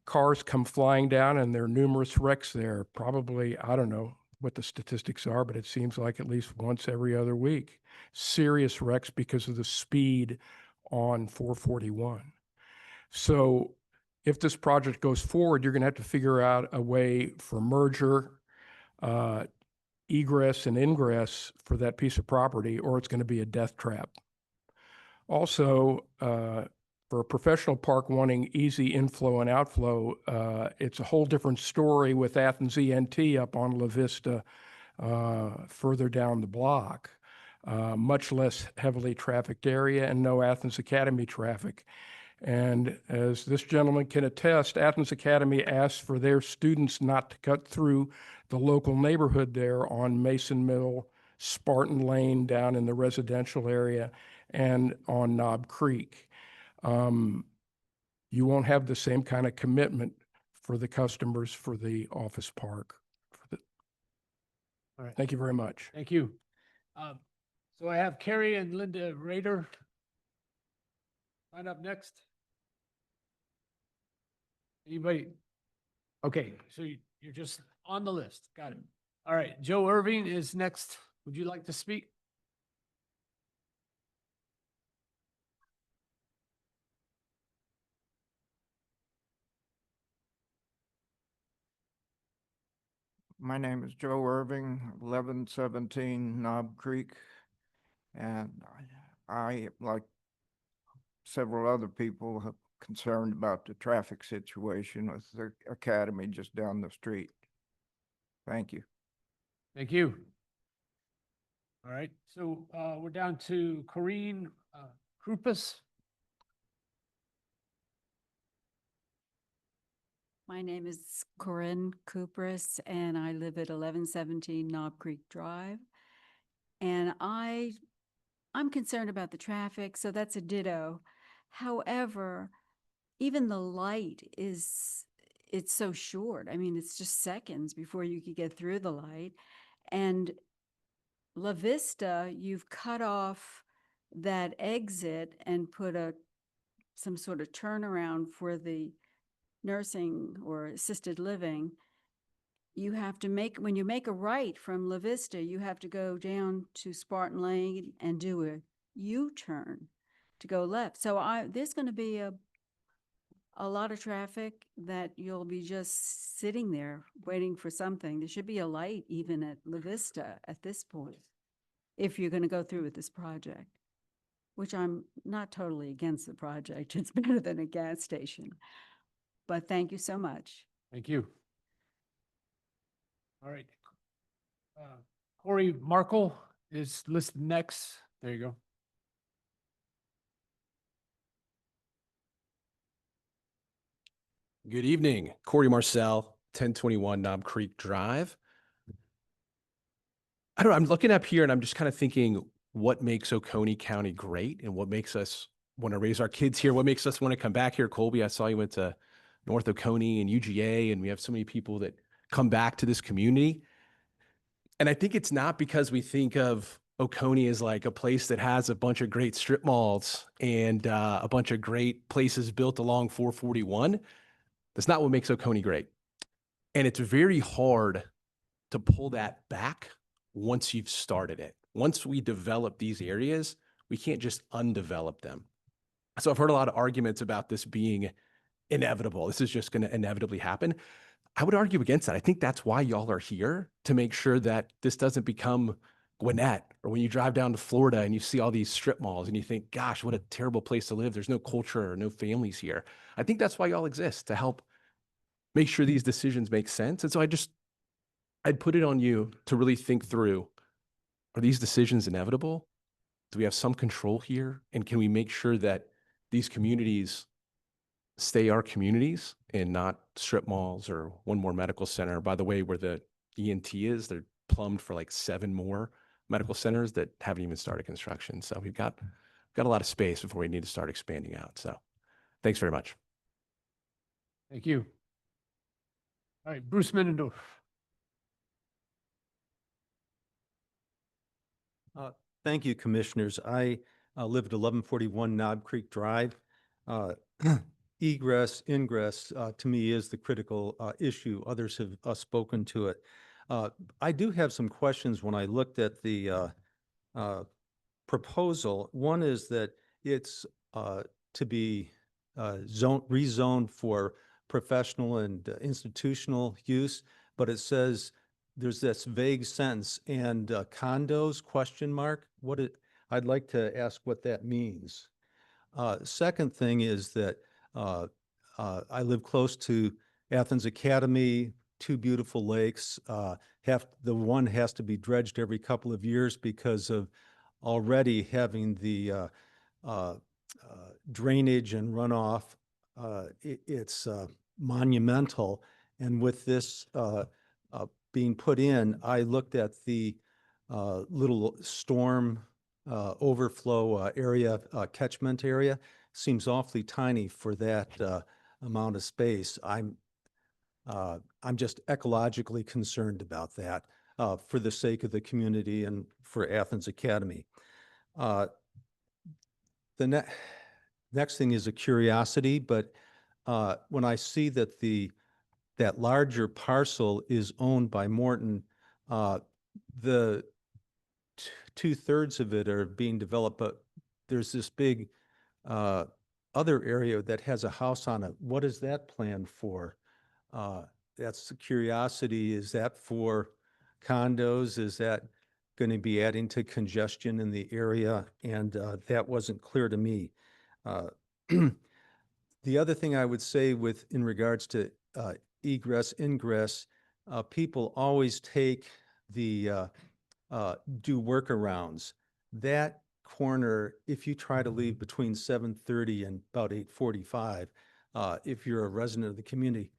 Cars come flying down and there are numerous wrecks there. Probably, I don't know what the statistics are, but it seems like at least once every other week. Serious wrecks because of the speed on 441. So if this project goes forward, you're going to have to figure out a way for merger, egress and ingress for that piece of property, or it's going to be a death trap. Also, for a professional park wanting easy inflow and outflow, it's a whole different story with Athens ENT up on La Vista, further down the block. Much less heavily trafficked area and no Athens Academy traffic. And as this gentleman can attest, Athens Academy asked for their students not to cut through the local neighborhood there on Mason Mill, Spartan Lane down in the residential area, and on Knob Creek. You won't have the same kind of commitment for the customers for the office park. All right. Thank you very much. Thank you. So I have Carrie and Linda Rader sign up next. Anybody? Okay, so you're just on the list. Got it. All right, Joe Irving is next. Would you like to speak? My name is Joe Irving, 1117 Knob Creek. And I, like several other people, are concerned about the traffic situation with the academy just down the street. Thank you. Thank you. All right, so we're down to Corrine Krupus. My name is Corinne Kupris, and I live at 1117 Knob Creek Drive. And I'm concerned about the traffic, so that's a ditto. However, even the light it's so short. I mean, it's just seconds before you could get through the light. And La Vista, you've cut off that exit and put some sort of turnaround for the nursing or assisted living. You have to when you make a right from La Vista, you have to go down to Spartan Lane and do a U-turn to go left. So there's going to be a lot of traffic that you'll be just sitting there waiting for something. There should be a light even at La Vista at this point, if you're going to go through with this project, which I'm not totally against the project. It's better than a gas station. But thank you so much. Thank you. All right. Corey Markle is listed next. There you go. Good evening, Corey Marcel, 1021 Knob Creek Drive. I don't know, I'm looking up here and I'm just kind of thinking what makes Oconee County great and what makes us want to raise our kids here, what makes us want to come back here. Colby, I saw you went to North Oconee and UGA, and we have so many people that come back to this community. And I think it's not because we think of Oconee as like a place that has a bunch of great strip malls and a bunch of great places built along 441. That's not what makes Oconee great. And it's very hard to pull that back once you've started it. Once we develop these areas, we can't just undevelop them. So I've heard a lot of arguments about this being inevitable. This is just going to inevitably happen. I would argue against that. I think that's why y'all are here, to make sure that this doesn't become Gwinnett, or when you drive down to Florida and you see all these strip malls and you think, gosh, what a terrible place to live. There's no culture or no families here. I think that's why y'all exist, to help make sure these decisions make sense. And so I'd put it on you to really think through, are these decisions inevitable? do we have some control here? And can we make sure that these communities stay our communities and not strip malls or one more medical center? By the way, where the ENT is, they're plumbed for like 7 more medical centers that haven't even started construction. So we've got a lot of space before we need to start expanding out. So thanks very much. Thank you. All right, Bruce Middendorf. Thank you, Commissioners. I live at 1141 Knob Creek Drive. Egress, ingress, to me is the critical issue. Others have spoken to it. I do have some questions when I looked at the proposal. One is that it's to be rezoned for professional and institutional use, but it says there's this vague sentence and condos question mark. I'd like to ask what that means. Second thing is that I live close to Athens Academy, 2 beautiful lakes. The one has to be dredged every couple of years because of already having the drainage and runoff. It's monumental. And with this being put in, I looked at the little storm overflow area, catchment area. Seems awfully tiny for that amount of space. I'm just ecologically concerned about that for the sake of the community and for Athens Academy. The next thing is a curiosity, but when I see that that larger parcel is owned by Morton, the 2/3 of it are being developed, but there's this big other area that has a house on it. What is that planned for? That's the curiosity. Is that for condos? Is that going to be adding to congestion in the area? And that wasn't clear to me. The other thing I would say in regards to egress, ingress, people always take do workarounds. That corner, if you try to leave between 7:30 and about 8:45, if you're a resident of the community,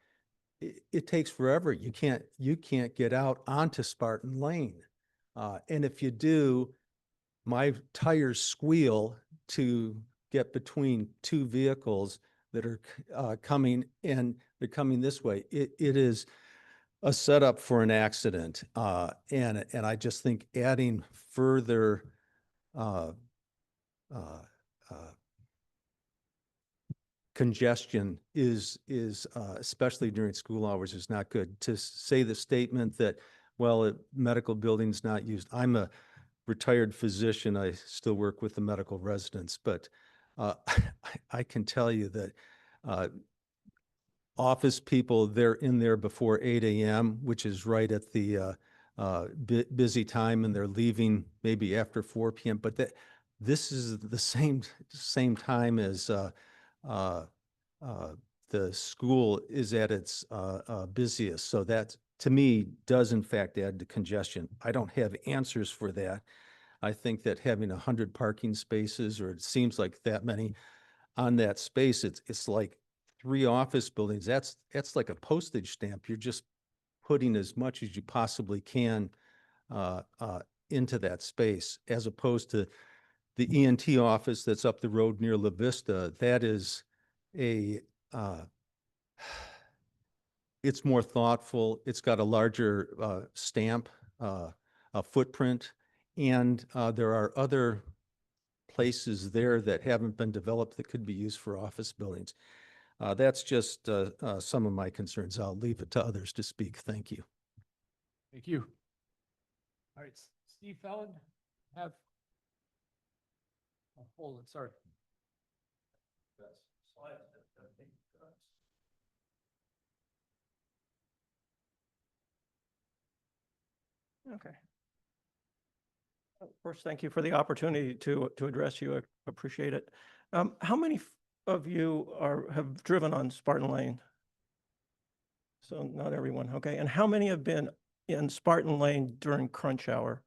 it takes forever. You can't get out onto Spartan Lane. And if you do, my tires squeal to get between 2 vehicles that are coming, and they're coming this way. It is a setup for an accident. And I just think adding further congestion is especially during school hours, is not good. To say the statement that, well, a medical building's not used. I'm a retired physician. I still work with the medical residents, but I can tell you that office people, they're in there before 8 a.m., which is right at the busy time, and they're leaving maybe after 4 p.m. But this is the same time as the school is at its busiest. So that, to me, does in fact add to congestion. I don't have answers for that. I think that having 100 parking spaces, or it seems like that many on that space, it's like 3 office buildings. That's like a postage stamp. You're just putting as much as you possibly can into that space, as opposed to the ENT office that's up the road near La Vista. That is it's more thoughtful. It's got a larger stamp, a footprint, and there are other places there that haven't been developed that could be used for office buildings. That's just some of my concerns. I'll leave it to others to speak. Thank you. Thank you. All right, Steve Fallon, hold it, sorry. Okay. First, thank you for the opportunity to address you. I appreciate it. How many of you have driven on Spartan Lane? So not everyone, okay. And how many have been in Spartan Lane during crunch hour?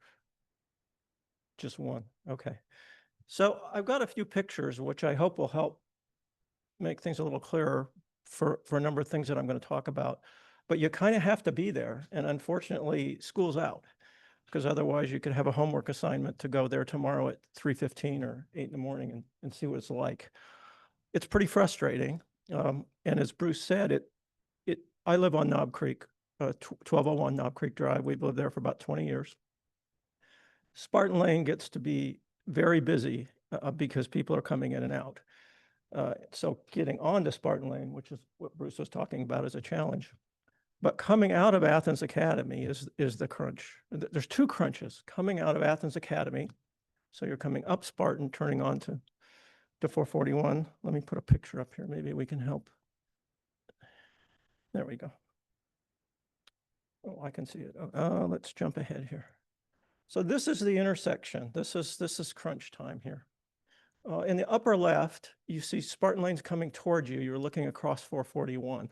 Just one, okay. So I've got a few pictures, which I hope will help make things a little clearer for a number of things that I'm going to talk about. But you kind of have to be there. And unfortunately, school's out, because otherwise you could have a homework assignment to go there tomorrow at 3:15 or 8 in the morning and see what it's like. It's pretty frustrating. And as Bruce said, I live on Knob Creek, 1201 Knob Creek Drive. We've lived there for about 20 years. Spartan Lane gets to be very busy because people are coming in and out. So getting onto Spartan Lane, which is what Bruce was talking about, is a challenge. But coming out of Athens Academy is the crunch. There's two crunches. Coming out of Athens Academy, so you're coming up Spartan, turning on to 441. Let me put a picture up here. Maybe we can help. There we go. Oh, I can see it. Let's jump ahead here. So this is the intersection. This is crunch time here. In the upper left, you see Spartan Lane's coming towards you. You're looking across 441.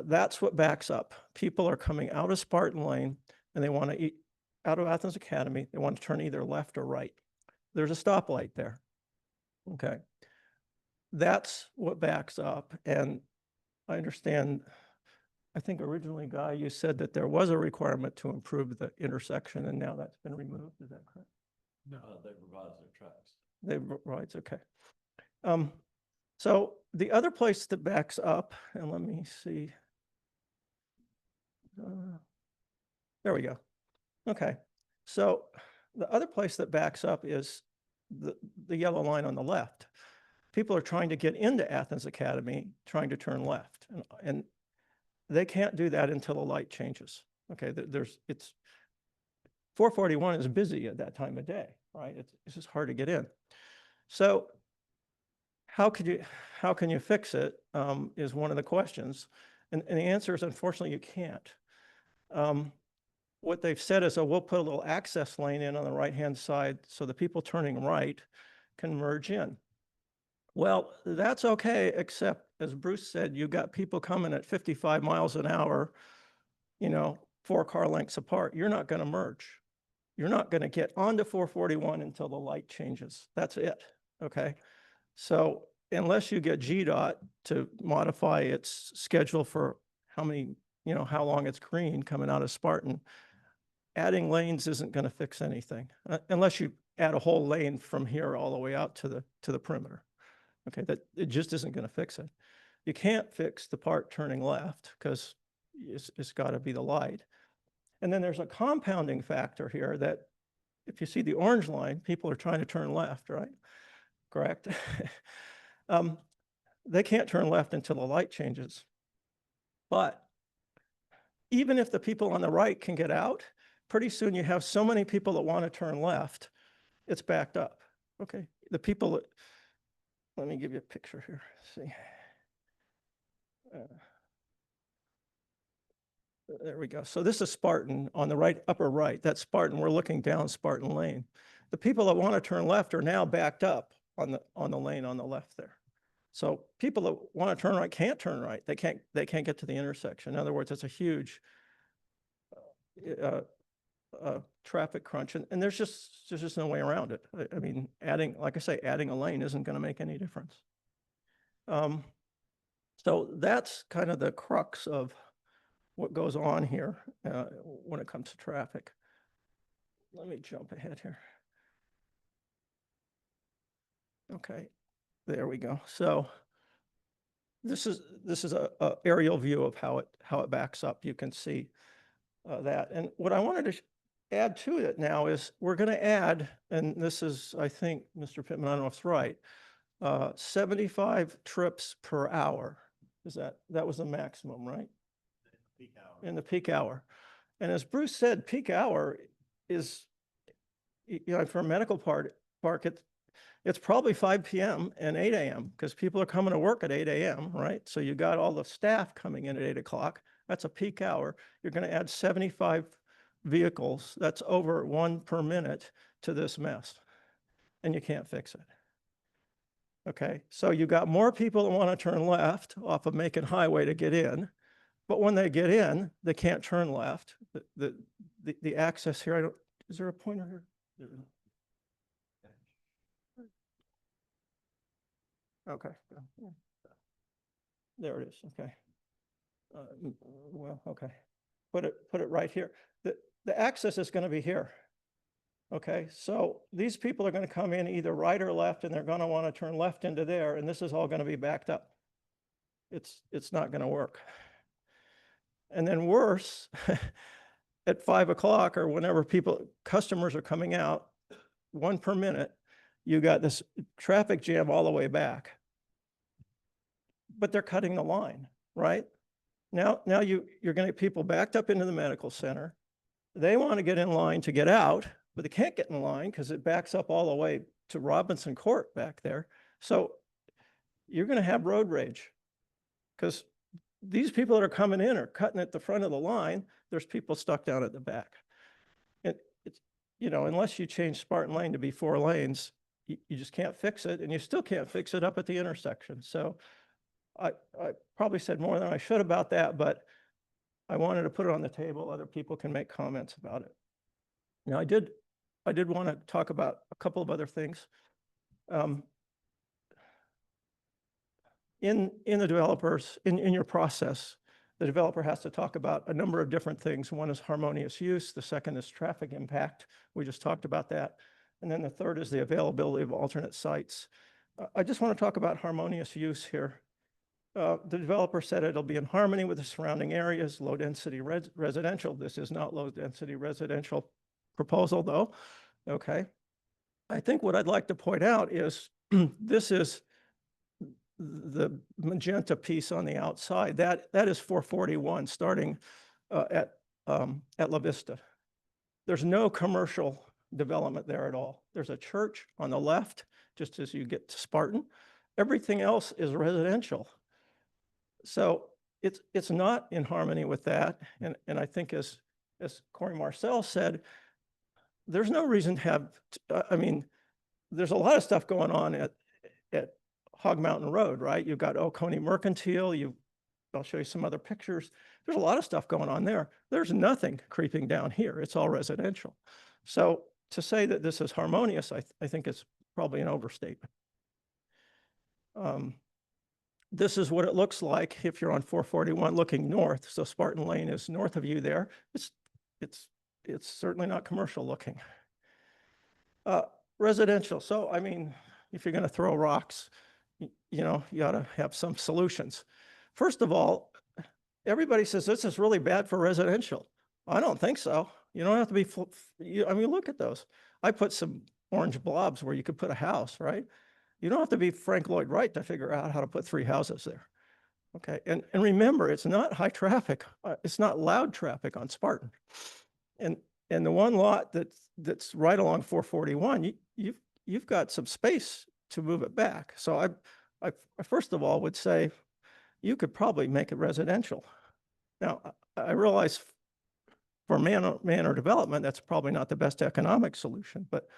That's what backs up. People are coming out of Spartan Lane and they want to out of Athens Academy. They want to turn either left or right. There's a stoplight there. Okay. That's what backs up. And I understand, I think originally, Guy, you said that there was a requirement to improve the intersection and now that's been removed. Is that correct? No, they provide their tracks. Right, okay. So the other place that backs up, and let me see. There we go. Okay. So the other place that backs up is the yellow line on the left. People are trying to get into Athens Academy, trying to turn left, and they can't do that until the light changes. Okay, it's 441 is busy at that time of day, right? It's just hard to get in. So how can you fix it is one of the questions. And the answer is, unfortunately, you can't. What they've said is, oh, we'll put a little access lane in on the right-hand side so the people turning right can merge in. Well, that's okay, except as Bruce said, you got people coming at 55 miles an hour, 4 car lengths apart. You're not going to merge. You're not going to get onto 441 until the light changes. That's it, okay? So unless you get GDOT to modify its schedule for how long it's green coming out of Spartan, adding lanes isn't going to fix anything unless you add a whole lane from here all the way out to the perimeter. Okay, that it just isn't going to fix it. You can't fix the part turning left because it's got to be the light. And then there's a compounding factor here that if you see the orange line, people are trying to turn left, right? Correct? They can't turn left until the light changes. But even if the people on the right can get out, pretty soon you have so many people that want to turn left, it's backed up. Okay, the people that, let me give you a picture here. See. There we go. So this is Spartan on the right, upper right. That's Spartan. We're looking down Spartan Lane. The people that want to turn left are now backed up on the lane on the left there. So people that want to turn right can't turn right. They can't get to the intersection. In other words, it's a huge traffic crunch, and there's just no way around it. I mean, like I say, adding a lane isn't going to make any difference. So that's kind of the crux of what goes on here when it comes to traffic. Let me jump ahead here. Okay, there we go. So this is a aerial view of how it backs up. You can see that. And what I wanted to add to it now is we're going to add, and this is, I think, Mr. Pittman, I don't know if it's right, 75 trips per hour. That was the maximum, right? Peak hour. In the peak hour. And as Bruce said, peak hour is, for a medical park, it's probably 5 p.m. and 8 a.m. because people are coming to work at 8 a.m., right? So you got all the staff coming in at 8 o'clock. That's a peak hour. You're going to add 75 vehicles. That's over 1 per minute to this mess. And you can't fix it. Okay, so you got more people that want to turn left off of Macon Highway to get in. But when they get in, they can't turn left. The access here, is there a pointer here? Okay. Yeah. There it is, okay. Well, okay. Put it right here. The access is going to be here. Okay, so these people are going to come in either right or left, and they're going to want to turn left into there, and this is all going to be backed up. It's not going to work. And then worse, at 5 o'clock or whenever customers are coming out, 1 per minute, you got this traffic jam all the way back. But they're cutting the line, right? Now you're going to get people backed up into the medical center. They want to get in line to get out, but they can't get in line because it backs up all the way to Robinson Court back there. So you're going to have road rage because these people that are coming in are cutting at the front of the line. There's people stuck down at the back. And it's, unless you change Spartan Lane to be 4 lanes, you just can't fix it, and you still can't fix it up at the intersection. So I probably said more than I should about that, but I wanted to put it on the table. Other people can make comments about it. Now, I did want to talk about a couple of other things. In the developers, in your process, the developer has to talk about a number of different things. One is harmonious use. The second is traffic impact. We just talked about that. And then the third is the availability of alternate sites. I just want to talk about harmonious use here. The developer said it'll be in harmony with the surrounding areas, low-density residential. This is not low-density residential proposal, though. Okay. I think what I'd like to point out is this is the magenta piece on the outside. That is 441 starting at La Vista. There's no commercial development there at all. There's a church on the left, just as you get to Spartan. Everything else is residential. So it's not in harmony with that. And I think as Corey Marcel said, there's no reason to have, there's a lot of stuff going on at Hog Mountain Road, right? You've got Oconee Mercantile, I'll show you some other pictures. There's a lot of stuff going on there. There's nothing creeping down here. It's all residential. So to say that this is harmonious, I think it's probably an overstatement. This is what it looks like if you're on 441 looking north. So Spartan Lane is north of you there. It's certainly not commercial looking. Residential. So, if you're going to throw rocks, you ought to have some solutions. First of all, everybody says this is really bad for residential. I don't think so. You don't have to be, look at those. I put some orange blobs where you could put a house, right? You don't have to be Frank Lloyd Wright to figure out how to put 3 houses there. Okay, and remember, it's not high traffic. It's not loud traffic on Spartan. And the one lot that's right along 441, you've got some space to move it back. So I first of all would say you could probably make it residential. Now, I realize for manor development, that's probably not the best economic solution, but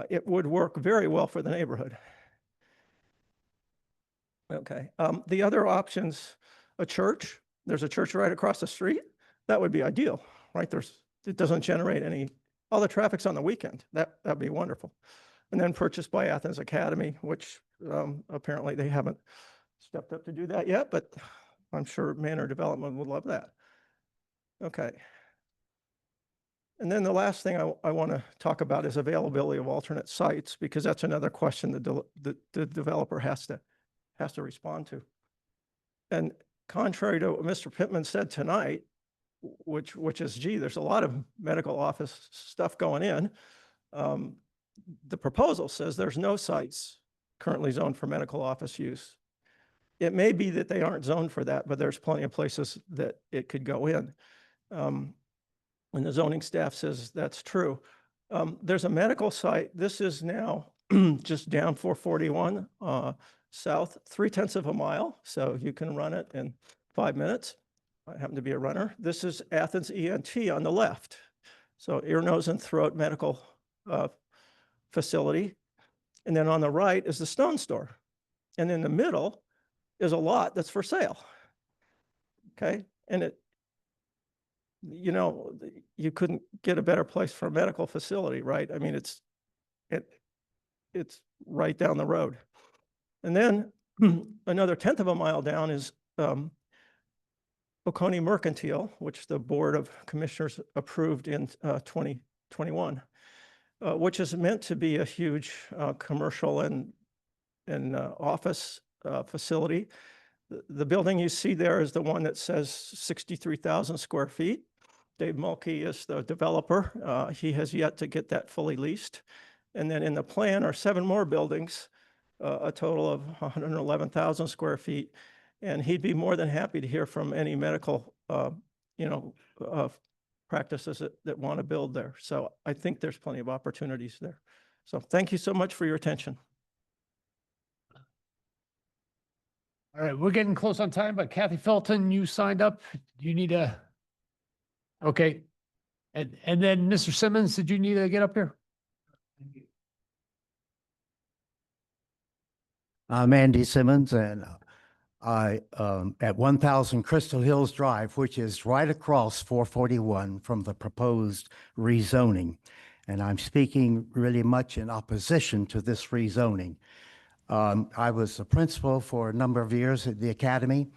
it would work very well for the neighborhood. Okay, the other options, a church. There's a church right across the street. That would be ideal, right? It doesn't generate all the traffic's on the weekend. That'd be wonderful. And then purchased by Athens Academy, which apparently they haven't stepped up to do that yet, but I'm sure manor development would love that. Okay. And then the last thing I want to talk about is availability of alternate sites, because that's another question the developer has to respond to. And contrary to what Mr. Pittman said tonight, which is, gee, there's a lot of medical office stuff going in. The proposal says there's no sites currently zoned for medical office use. It may be that they aren't zoned for that, but there's plenty of places that it could go in. And the zoning staff says that's true. There's a medical site. This is now just down 441 south, 3/10 of a mile. So you can run it in 5 minutes. I happen to be a runner. This is Athens ENT on the left. So ear, nose, and throat medical facility. And then on the right is the Stone Store. And in the middle is a lot that's for sale. Okay. And you couldn't get a better place for a medical facility, right? It's right down the road. And then Another 1/10 of a mile down is Oconee Mercantile, which the Board of Commissioners approved in 2021, which is meant to be a huge commercial and office facility. The building you see there is the one that says 63,000 square feet. Dave Mulkey is the developer. He has yet to get that fully leased. And then in the plan are 7 more buildings, a total of 111,000 square feet. And he'd be more than happy to hear from any medical, practices that want to build there. So I think there's plenty of opportunities there. So thank you so much for your attention. All right, we're getting close on time, but Kathy Felton, you signed up. You need a, okay. And then Mr. Simmons, did you need to get up here? I'm Andy Simmons, and I at 1000 Crystal Hills Drive, which is right across 441 from the proposed rezoning. And I'm speaking really much in opposition to this rezoning. I was a principal for a number of years at the academy,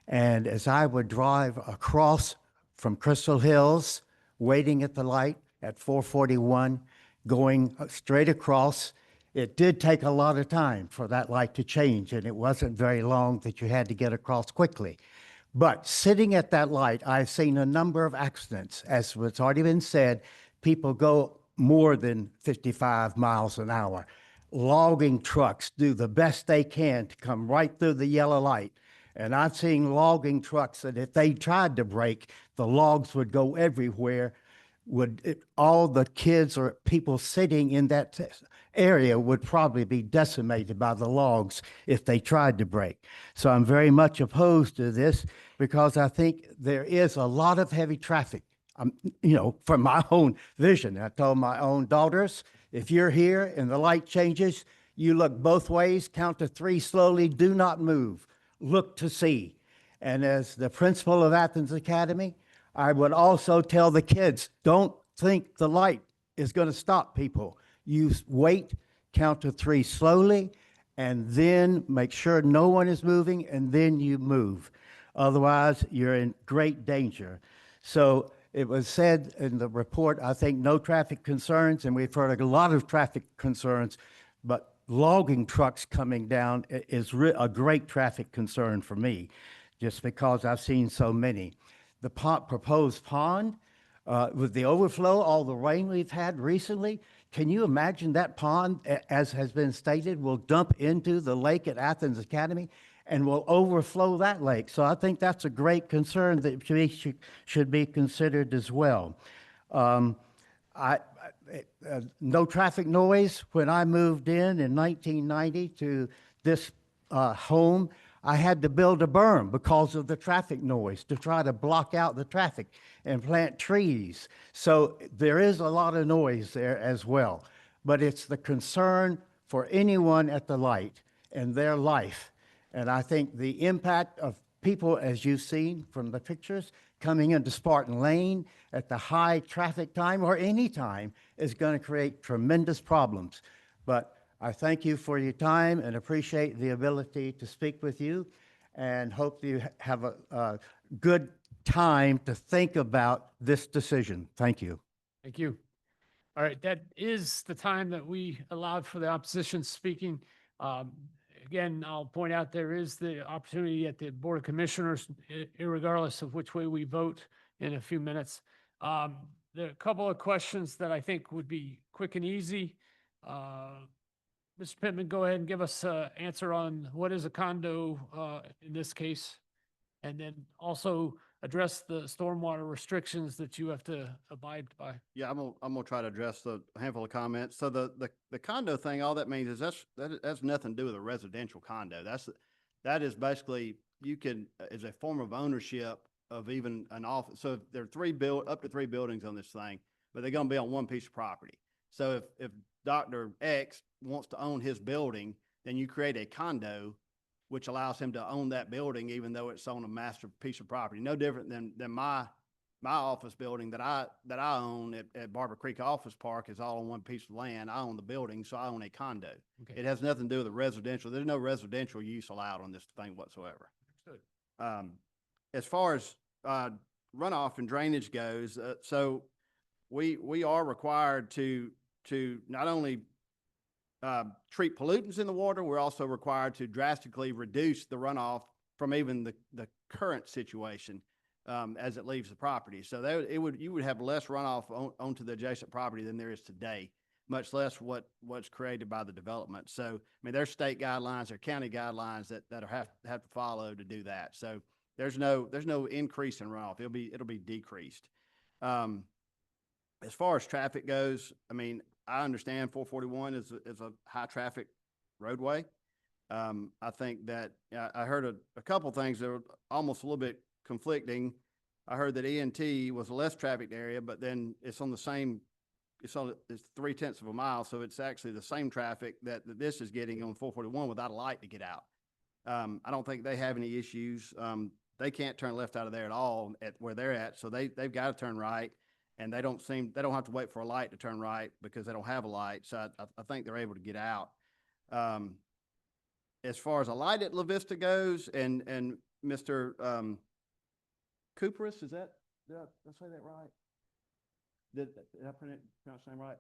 and as I would drive across from Crystal Hills, waiting at the light at 441, going straight across, it did take a lot of time for that light to change, and it wasn't very long that you had to get across quickly. But sitting at that light, I've seen a number of accidents. As what's already been said, people go more than 55 miles an hour. Logging trucks do the best they can to come right through the yellow light. And I've seen logging trucks that if they tried to brake, the logs would go everywhere. All the kids or people sitting in that area would probably be decimated by the logs if they tried to brake. So I'm very much opposed to this because I think there is a lot of heavy traffic. From my own vision, I told my own daughters, if you're here and the light changes, you look both ways, count to 3 slowly, do not move, look to see. And as the principal of Athens Academy, I would also tell the kids, don't think the light is going to stop people. You wait, count to 3 slowly, and then make sure no one is moving, and then you move. Otherwise, you're in great danger. So it was said in the report, I think no traffic concerns, and we've heard a lot of traffic concerns, but logging trucks coming down is a great traffic concern for me, just because I've seen so many. The proposed pond, with the overflow, all the rain we've had recently, can you imagine that pond, as has been stated, will dump into the lake at Athens Academy and will overflow that lake? So I think that's a great concern that should be considered as well. No traffic noise. When I moved in 1990 to this home, I had to build a berm because of the traffic noise to try to block out the traffic and plant trees. So there is a lot of noise there as well. But it's the concern for anyone at the light and their life. And I think the impact of people, as you've seen from the pictures, coming into Spartan Lane at the high traffic time or any time is going to create tremendous problems. But I thank you for your time and appreciate the ability to speak with you, and hope you have a good time to think about this decision. Thank you. Thank you. All right, that is the time that we allowed for the opposition speaking. Again, I'll point out there is the opportunity at the Board of Commissioners, irregardless of which way we vote in a few minutes. There are a couple of questions that I think would be quick and easy. Mr. Pittman, go ahead and give us an answer on what is a condo in this case, and then also address the stormwater restrictions that you have to abide by. Yeah, I'm gonna try to address a handful of comments. So the condo thing, all that means is that has nothing to do with a residential condo. That is basically, you can, as a form of ownership of even an office. So if there are up to 3 buildings on this thing, but they're gonna be on one piece of property. So if Dr. X wants to own his building, then you create a condo which allows him to own that building even though it's on a master piece of property. No different than my my office building that I own at Barber Creek Office Park is all on one piece of land. I own the building, so I own a condo. Okay. It has nothing to do with the residential. There's no residential use allowed on this thing whatsoever. Understood. As far as runoff and drainage goes, so we are required to not only treat pollutants in the water, we're also required to drastically reduce the runoff from even the current situation as it leaves the property. So you would have less runoff onto the adjacent property than there is today, much less what's created by the development. So, I mean, there's state guidelines or county guidelines that have to follow to do that. So there's no increase in runoff. It'll be decreased. As far as traffic goes, I mean, I understand 441 is a high traffic roadway. I think that I heard a couple things that were almost a little bit conflicting. I heard that ENT was a less trafficked area, but then it's 3/10 of a mile, so it's actually the same traffic that this is getting on 441 without a light to get out. I don't think they have any issues. They can't turn left out of there at all at where they're at, so they've got to turn right, and they don't have to wait for a light to turn right because they don't have a light. So I think they're able to get out. As far as a light at La Vista goes, and Mr. Cooperus, did I say that right? Did I pronounce his name right?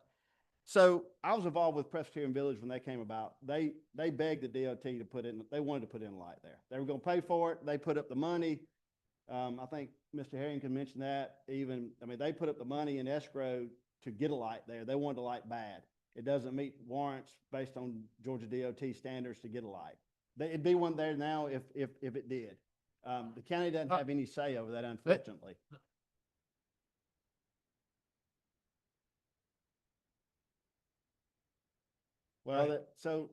So I was involved with Presbyterian Village when they came about. They begged the DOT to they wanted to put in a light there. They were going to pay for it. They put up the money. I think Mr. Harrington mentioned that even, I mean, they put up the money in escrow to get a light there. They wanted a light bad. It doesn't meet warrants based on Georgia DOT standards to get a light. It'd be one there now if it did. The county doesn't have any say over that, unfortunately. Well, Right. so.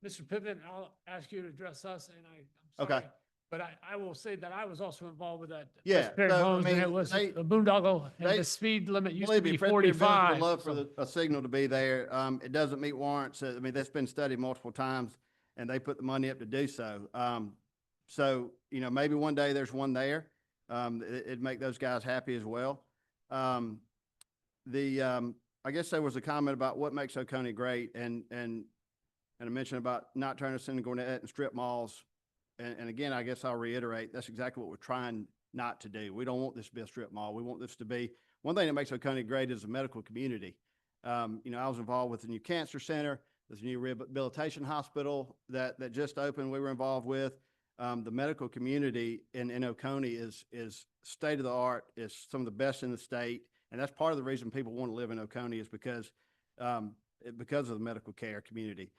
Mr. Pittman, I'll ask you to address us, and I'm Okay. sorry. But I will say that I was also involved with that. Yeah, Presbyterian so, I Homes, and mean, it was they- a boondoggle, and they- the speed limit used to Believe me, be Presbyterian Village 45. would love for so- a signal to be there. It doesn't meet warrants. I mean, that's been studied multiple times, and they put the money up to do so. So, maybe one day there's one there. It'd make those guys happy as well. I guess there was a comment about what makes Oconee great, and I mentioned about not turning us into Gwinnett and strip malls. And again, I guess I'll reiterate, that's exactly what we're trying not to do. We don't want this to be a strip mall. We want this to be, one thing that makes Oconee great is the medical community. I was involved with the new cancer center. There's a new rehabilitation hospital that just opened we were involved with. The medical community in Oconee is state of the art, is some of the best in the state. And that's part of the reason people want to live in Oconee is because of the medical care community.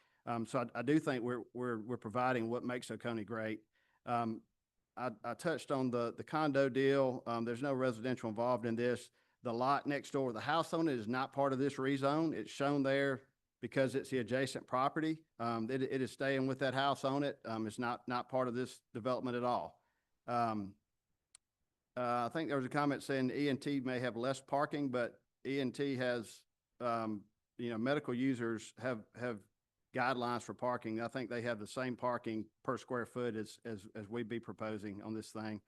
So I do think we're providing what makes Oconee great. I touched on the condo deal. There's no residential involved in this. The lot next door, the house on it is not part of this rezone. It's shown there because it's the adjacent property. It is staying with that house on it. It's not part of this development at all. I think there was a comment saying ENT may have less parking, but ENT has, medical users have guidelines for parking. I think they have the same parking per square foot as we'd be proposing on this thing.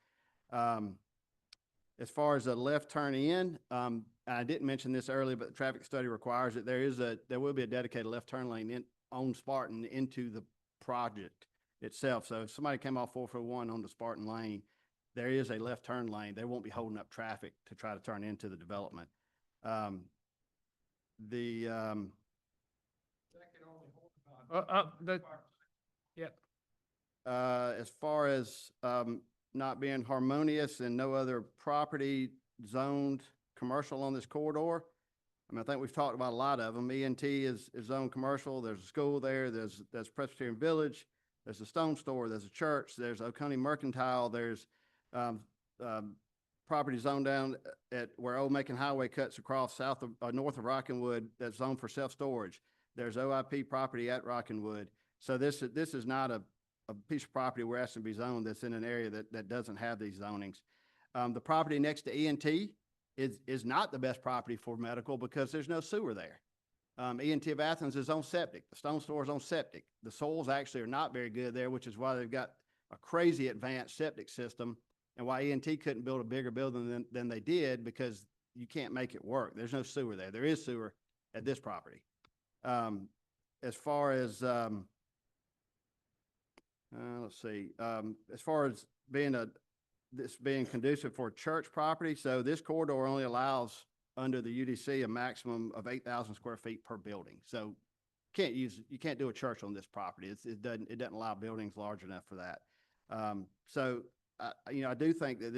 As far as a left turn in, I didn't mention this earlier, but the traffic study requires that there will be a dedicated left turn lane on Spartan into the project itself. So if somebody came off 441 on the Spartan lane, there is a left turn lane. They won't be holding up traffic to try to turn into the development. Yep. As far as not being harmonious and no other property zoned commercial on this corridor, I mean, I think we've talked about a lot of them. ENT is zoned commercial. There's a school there. There's Presbyterian Village. There's a stone store. There's a church. There's Oconee Mercantile. There's property zoned down at where Old Macon Highway cuts across north of Rockinwood that's zoned for self-storage. There's OIP property at Rockinwood. So this is not a piece of property we're asking to be zoned that's in an area that doesn't have these zonings. The property next to ENT is not the best property for medical because there's no sewer there. ENT of Athens is on septic. The stone store is on septic. The soils actually are not very good there, which is why they've got a crazy advanced septic system and why E&T couldn't build a bigger building than they did, because you can't make it work. There's no sewer there. There is sewer at this property. As far as, let's see, as far as this being conducive for church property, so this corridor only allows under the UDC a maximum of 8,000 square feet per building. So you can't do a church on this property. It doesn't allow buildings large enough for that. I do think that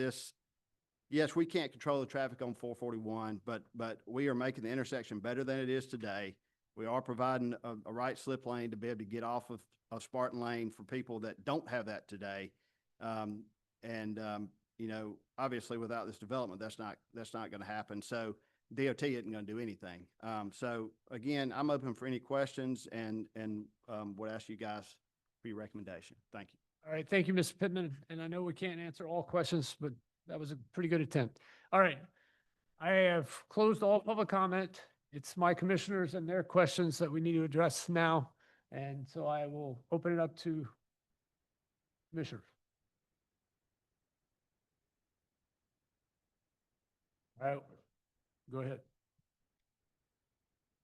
yes, we can't control the traffic on 441, but we are making the intersection better than it is today. We are providing a right slip lane to be able to get off of Spartan Lane for people that don't have that today. Obviously without this development, that's not going to happen. So DOT isn't going to do anything. So again, I'm open for any questions and would ask you guys for your recommendation. Thank you. All right, thank you, Mr. Pittman. And I know we can't answer all questions, but that was a pretty good attempt. All right, I have closed all public comment. It's my commissioners and their questions that we need to address now. And so I will open it up to commissioners. All right, go ahead.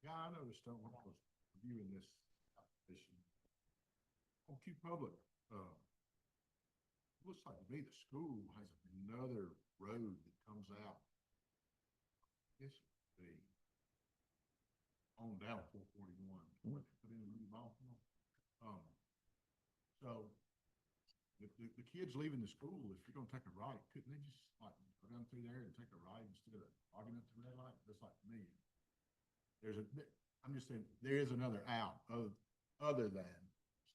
Yeah, I noticed when I was reviewing this application, on Q Public, looks like to me the school has another road that comes out. This would be on down 441. Put in a new ball. So the kids leaving the school, if you're gonna take a right, couldn't they just like go down through there and take a right instead of logging up to the red light? Just like me. I'm just saying, there is another out other than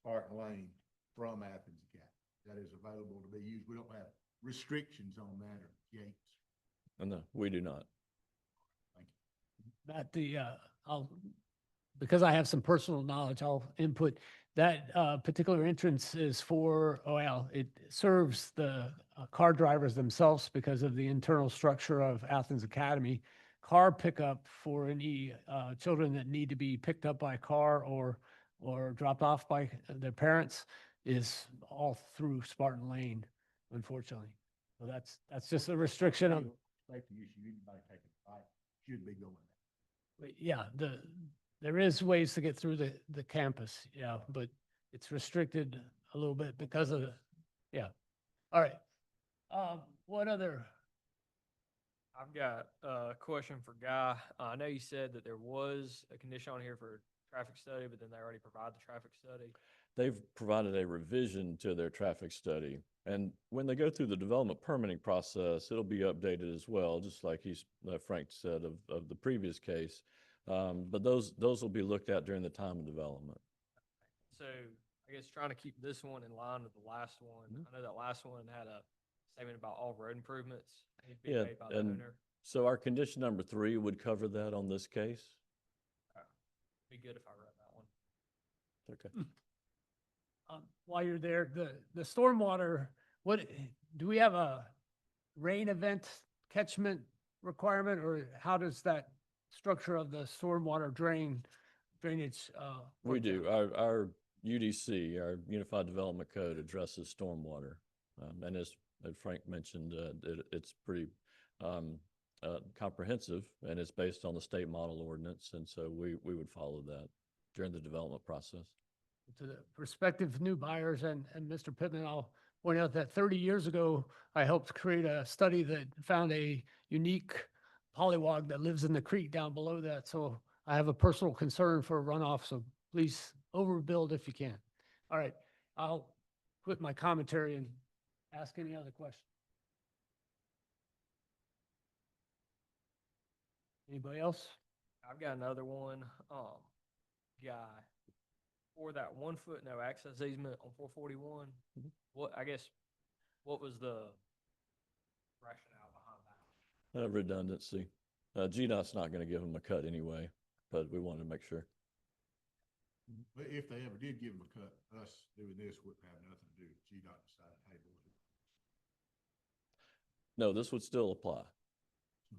Spartan Lane from Athens Academy that is available to be used. We don't have restrictions on that or gates. No, we do not. Thank you. Because I have some personal knowledge, I'll input that particular entrance is it serves the car drivers themselves because of the internal structure of Athens Academy. Car pickup for any children that need to be picked up by a car or dropped off by their parents is all through Spartan Lane, unfortunately. So that's just a restriction of. Safety issue, anybody taking a right should be going there. Yeah, there is ways to get through the campus, yeah, but it's restricted a little bit because of yeah. All right. What other? I've got a question for Guy. I know you said that there was a condition on here for traffic study, but then they already provide the traffic study. They've provided a revision to their traffic study. And when they go through the development permitting process, it'll be updated as well, just like Frank said of the previous case. But those will be looked at during the time of development. So I guess trying to keep this one in line with the last one. I know that last one had a statement about all road improvements being made by the owner. So our condition number 3 would cover that on this case. Be good if I read that one. Okay. While you're there, the stormwater, what do we have a rain event catchment requirement, or how does that structure of the stormwater drainage? We do. Our UDC, our Unified Development Code, addresses stormwater, and as Frank mentioned, it's pretty comprehensive, and it's based on the state model ordinance, and so we would follow that during the development process. To the prospective new buyers and Mr. Pittman, I'll point out that 30 years ago, I helped create a study that found a unique polywog that lives in the creek down below that. So I have a personal concern for runoff. So please overbuild if you can. All right, I'll quit my commentary and ask any other questions. Anybody else? I've got another one. Guy, for that 1 foot no access easement on 441, what was the rationale behind that? Redundancy. GDOT's not going to give them a cut anyway, but we wanted to make sure. But if they ever did give them a cut, us doing this wouldn't have nothing to do with GDOT deciding, hey, we'll do it. No, this would still apply.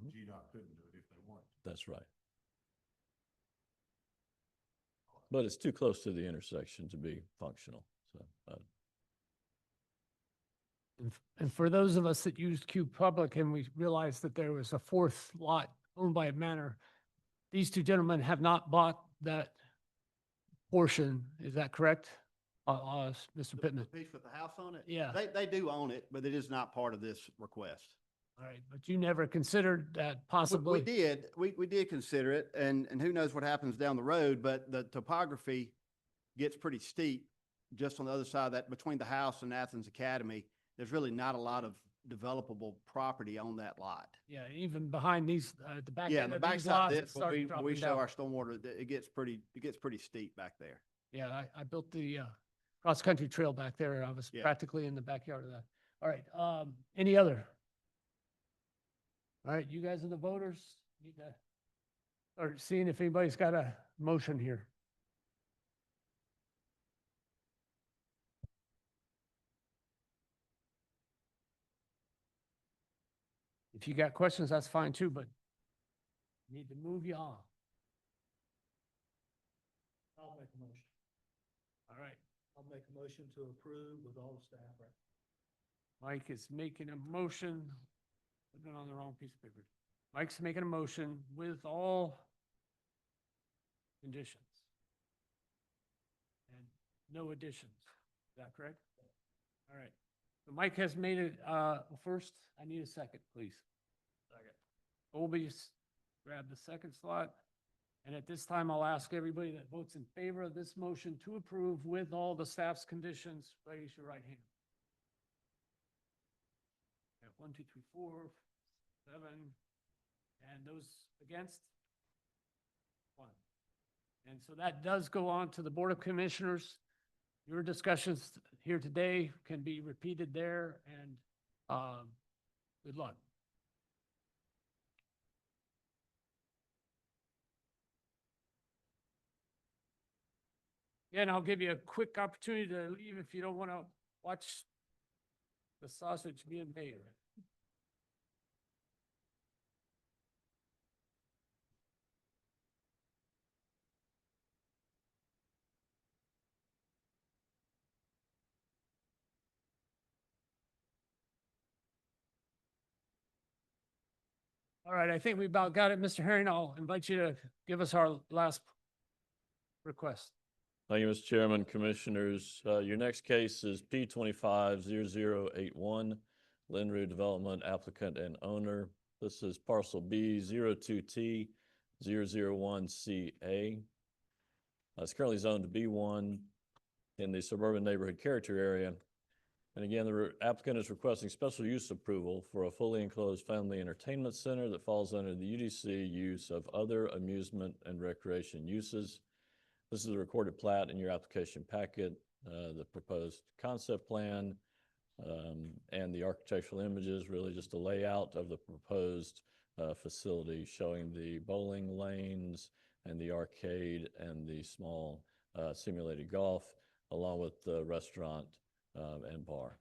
GDOT couldn't do it if they wanted to. That's right. But it's too close to the intersection to be functional. So And for those of us that used Q Public and we realized that there was a fourth lot owned by a manor, these two gentlemen have not bought that portion. Is that correct? Mr. Pittman? The piece with the house on it? Yeah. They do own it, but it is not part of this request. All right, but you never considered that We possibly? did, we did consider it, and who knows what happens down the road, but the topography gets pretty steep just on the other side of that, between the house and Athens Academy. There's really not a lot of developable property on that lot. Yeah, even behind these, the back Yeah, end the of these backside, lots, it this, when starts we dropping show down. our stormwater, it gets pretty steep back there. Yeah, I built the cross-country trail back there, and I was Yeah. practically in the backyard of that. All right, any other? All right, you guys are the voters. Need to start seeing if anybody's got a motion here. If you got questions, that's fine too, but need to move you on. I'll make a motion. All right, I'll make a motion to approve with all the staff. Mike is making a motion. Put it on the wrong piece of paper. Mike's making a motion with all conditions. And no additions. Is that correct? All right. So Mike has made it, first, I need a second, please. Second. Colby's grab the second slot. And at this time, I'll ask everybody that votes in favor of this motion to approve with all the staff's conditions, raise your right hand. Got 1, 2, 3, 4, 7, and those against? 1. And so that does go on to the Board of Commissioners. Your discussions here today can be repeated there, and good luck. Again, I'll give you a quick opportunity to leave if you don't want to watch the sausage being made. All right, I think we about got it. Mr. Herring, I'll invite you to give us our last request. Thank you, Mr. Chairman, Commissioners. Your next case is P 250081, Linru Development applicant and owner. This is parcel B 02T 001CA. It's currently zoned to B1 in the suburban neighborhood character area. And again, the applicant is requesting special use approval for a fully enclosed family entertainment center that falls under the UDC use of other amusement and recreation uses. This is a recorded plat in your application packet, the proposed concept plan, and the architectural images, really just a layout of the proposed facility showing the bowling lanes and the arcade and the small simulated golf, along with the restaurant and bar.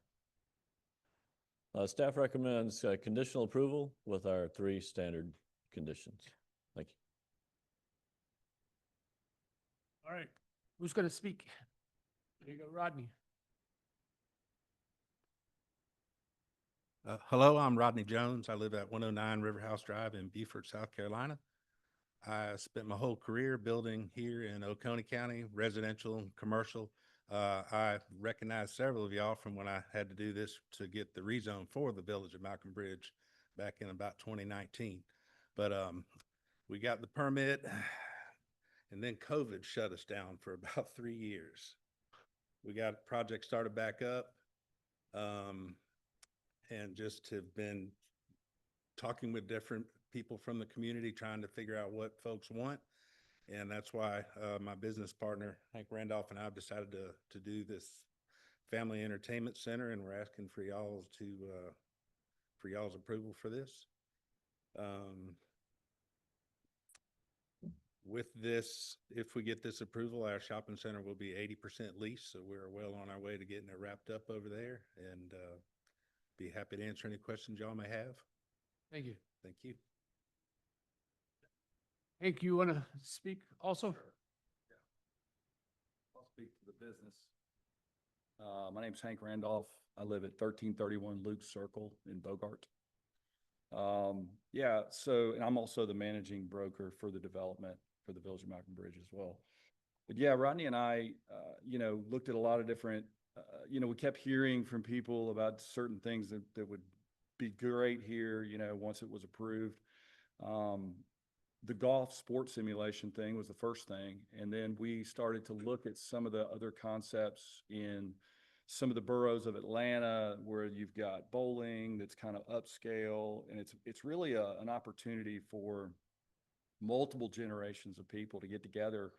Staff recommends conditional approval with our 3 standard conditions. Thank you. All right, who's going to speak? There you go, Rodney. Hello, I'm Rodney Jones. I live at 109 River House Drive in Beaufort, South Carolina. I spent my whole career building here in Oconee County, residential and commercial. I recognize several of y'all from when I had to do this to get the rezone for the village of Malcolm Bridge back in about 2019. But we got the permit, and then COVID shut us down for about 3 years. We got the project started back up, and just have been talking with different people from the community, trying to figure out what folks want. And that's why my business partner, Hank Randolph, and I have decided to do this family entertainment center, and we're asking for y'all's approval for this. With this, if we get this approval, our shopping center will be 80% leased, so we're well on our way to getting it wrapped up over there, and be happy to answer any questions y'all may have. Thank you. Thank you. Hank, you want to speak also? I'll speak to the business. My name's Hank Randolph. I live at 1331 Luke Circle in Bogart. Yeah, so, and I'm also the managing broker for the development for the Village of Malcolm Bridge as well. But yeah, Rodney and I, looked at a lot of different, we kept hearing from people about certain things that would be great here, once it was approved. The golf sports simulation thing was the first thing. And then we started to look at some of the other concepts in some of the boroughs of Atlanta where you've got bowling that's kind of upscale. And it's really an opportunity for multiple generations of people to get together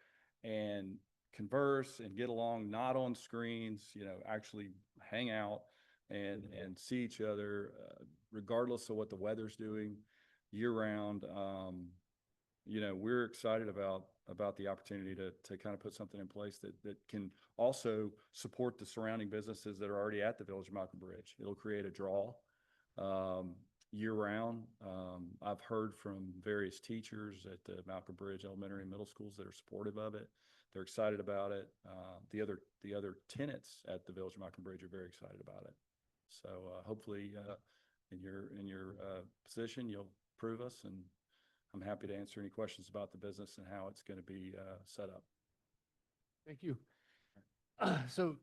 and converse and get along, not on screens, actually hang out and see each other, regardless of what the weather's doing year round. We're excited about the opportunity to kind of put something in place that can also support the surrounding businesses that are already at the Village of Malcolm Bridge. It'll create a draw year round. I've heard from various teachers at the Malcolm Bridge Elementary and Middle Schools that are supportive of it. They're excited about it. The other tenants at the Village of Malcolm Bridge are very excited about it. So hopefully in your position, you'll approve us, and I'm happy to answer any questions about the business and how it's going to be set up. Thank you. So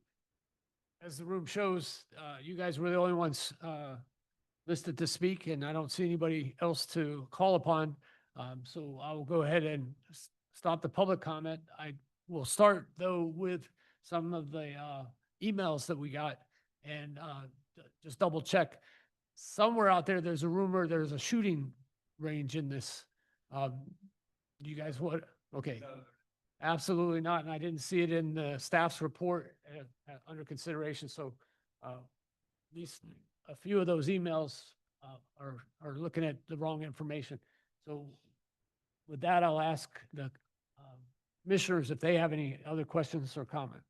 as the room shows, you guys were the only ones listed to speak, and I don't see anybody else to call upon. So I will go ahead and stop the public comment. I will start though with some of the emails that we got and just double check. Somewhere out there, there's a rumor there's a shooting range in this. You guys what? Okay. Absolutely not. And I didn't see it in the staff's report under consideration. So at least a few of those emails are looking at the wrong information. So with that, I'll ask the commissioners if they have any other questions or comments.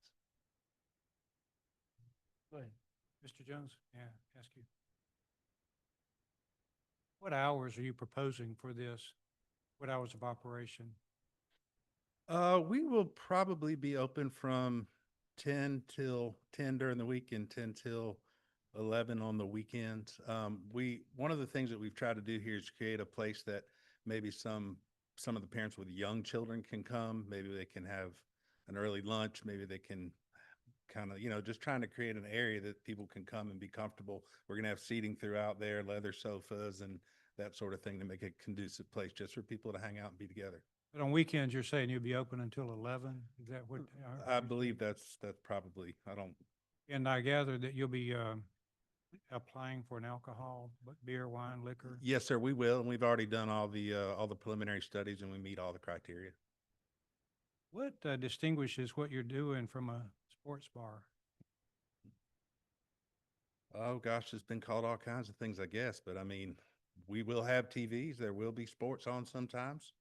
Go ahead. Mr. Jones, yeah, ask you. What hours are you proposing for this? What hours of operation? We will probably be open from 10 till 10 during the week and 10 till 11 on the weekends. One of the things that we've tried to do here is create a place that maybe some of the parents with young children can come. Maybe they can have an early lunch. Maybe they can kind of, just trying to create an area that people can come and be comfortable. We're going to have seating throughout there, leather sofas and that sort of thing to make a conducive place just for people to hang out and be together. But on weekends, you're saying you'll be open until 11? Is that what? I believe that's probably, I don't. And I gather that you'll be applying for an alcohol, but beer, wine, liquor? Yes, sir, we will. And we've already done all the preliminary studies and we meet all the criteria. What distinguishes what you're doing from a sports bar? Oh, gosh, it's been called all kinds of things, I guess. But I mean, we will have TVs. There will be sports on sometimes.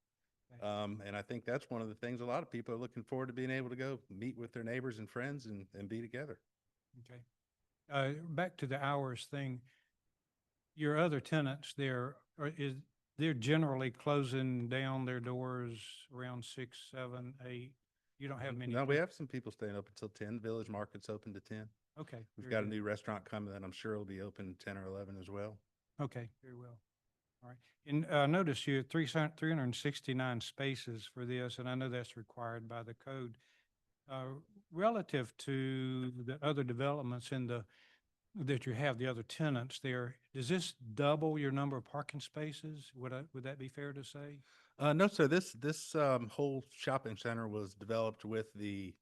And I think that's one of the things a lot of people are looking forward to, being able to go meet with their neighbors and friends and be together. Okay. Back to the hours thing. Your other tenants there, they're generally closing down their doors around 6, 7, 8. You don't have many. No, we have some people staying open until 10. Village Market's open to 10. Okay. We've got a new restaurant coming that I'm sure will be open 10 or 11 as well. Okay, very well. All right. And notice you 369 spaces for this, and I know that's required by the code. Relative to the other developments that you have, the other tenants there, does this double your number of parking spaces? Would that be fair to say? No, sir. This whole shopping center was developed with the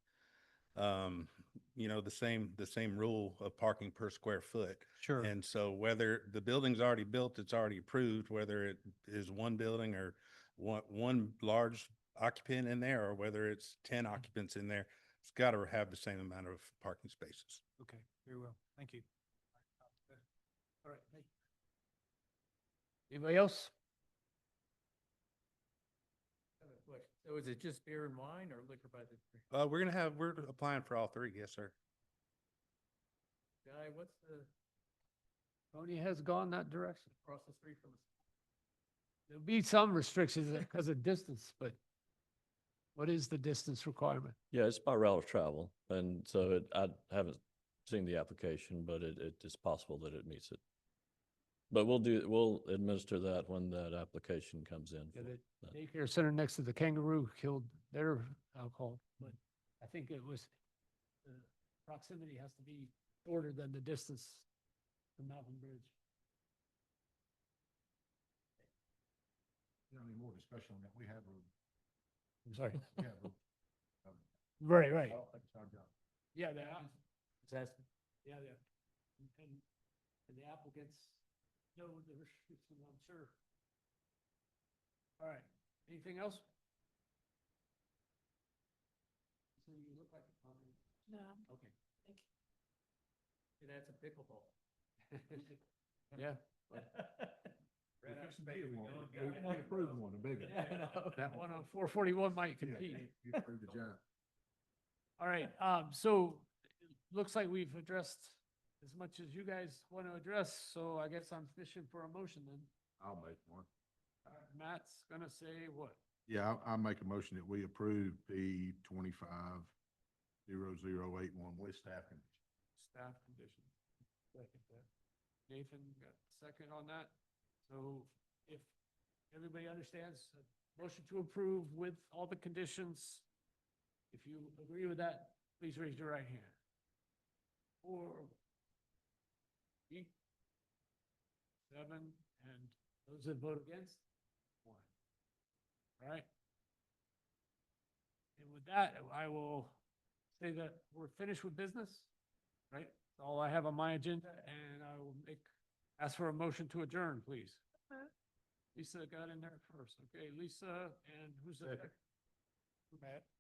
the same rule of parking per square foot. Sure. And so whether the building's already built, it's already approved, whether it is one building or one large occupant in there, or whether it's 10 occupants in there, it's got to have the same amount of parking spaces. Okay, very well. Thank you. All right. Thank you. Anybody else? So is it just beer and wine or liquor by the? We're applying for all three. Yes, sir. Guy, what's the? Tony has gone that direction. Across the street from us. There'll be some restrictions because of distance, but what is the distance requirement? Yeah, it's by route of travel. And so I haven't seen the application, but it is possible that it meets it. But we'll administer that when that application comes in. Yeah, for the that. daycare center next to the kangaroo killed their alcohol, but I think it was, the proximity has to be shorter than the distance from Malcolm Bridge. You don't need more discussion on that. We have room. I'm sorry. We have room. Right, right. It's our job. Yeah, yeah, yeah. And the applicants know the restrictions, I'm sure. All right, anything else? So you look like a No. Okay. Thank you. Yeah, that's a pickleball. Yeah. We approved one, a big one. Yeah, I know. That one on 441 might compete. You approved the giant. All right, so it looks like we've addressed as much as you guys want to address, so I guess I'm fishing for a motion then. I'll make one. Matt's gonna say what? Yeah, I'll make a motion that we approve P 25-0081 with staff conditions. Staff conditions. Second that. Nathan got a second on that. So if everybody understands, motion to approve with all the conditions. If you agree with that, please raise your right hand. 4, 3, 7, and those that vote against, 1. All right. And with that, I will say that we're finished with business, right? That's all I have on my agenda, and I will ask for a motion to adjourn, please. Lisa got in there first. Okay, Lisa, and who's the second?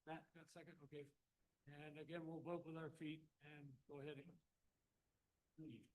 Matt got second, okay. And again, we'll vote with our feet and go ahead and leave.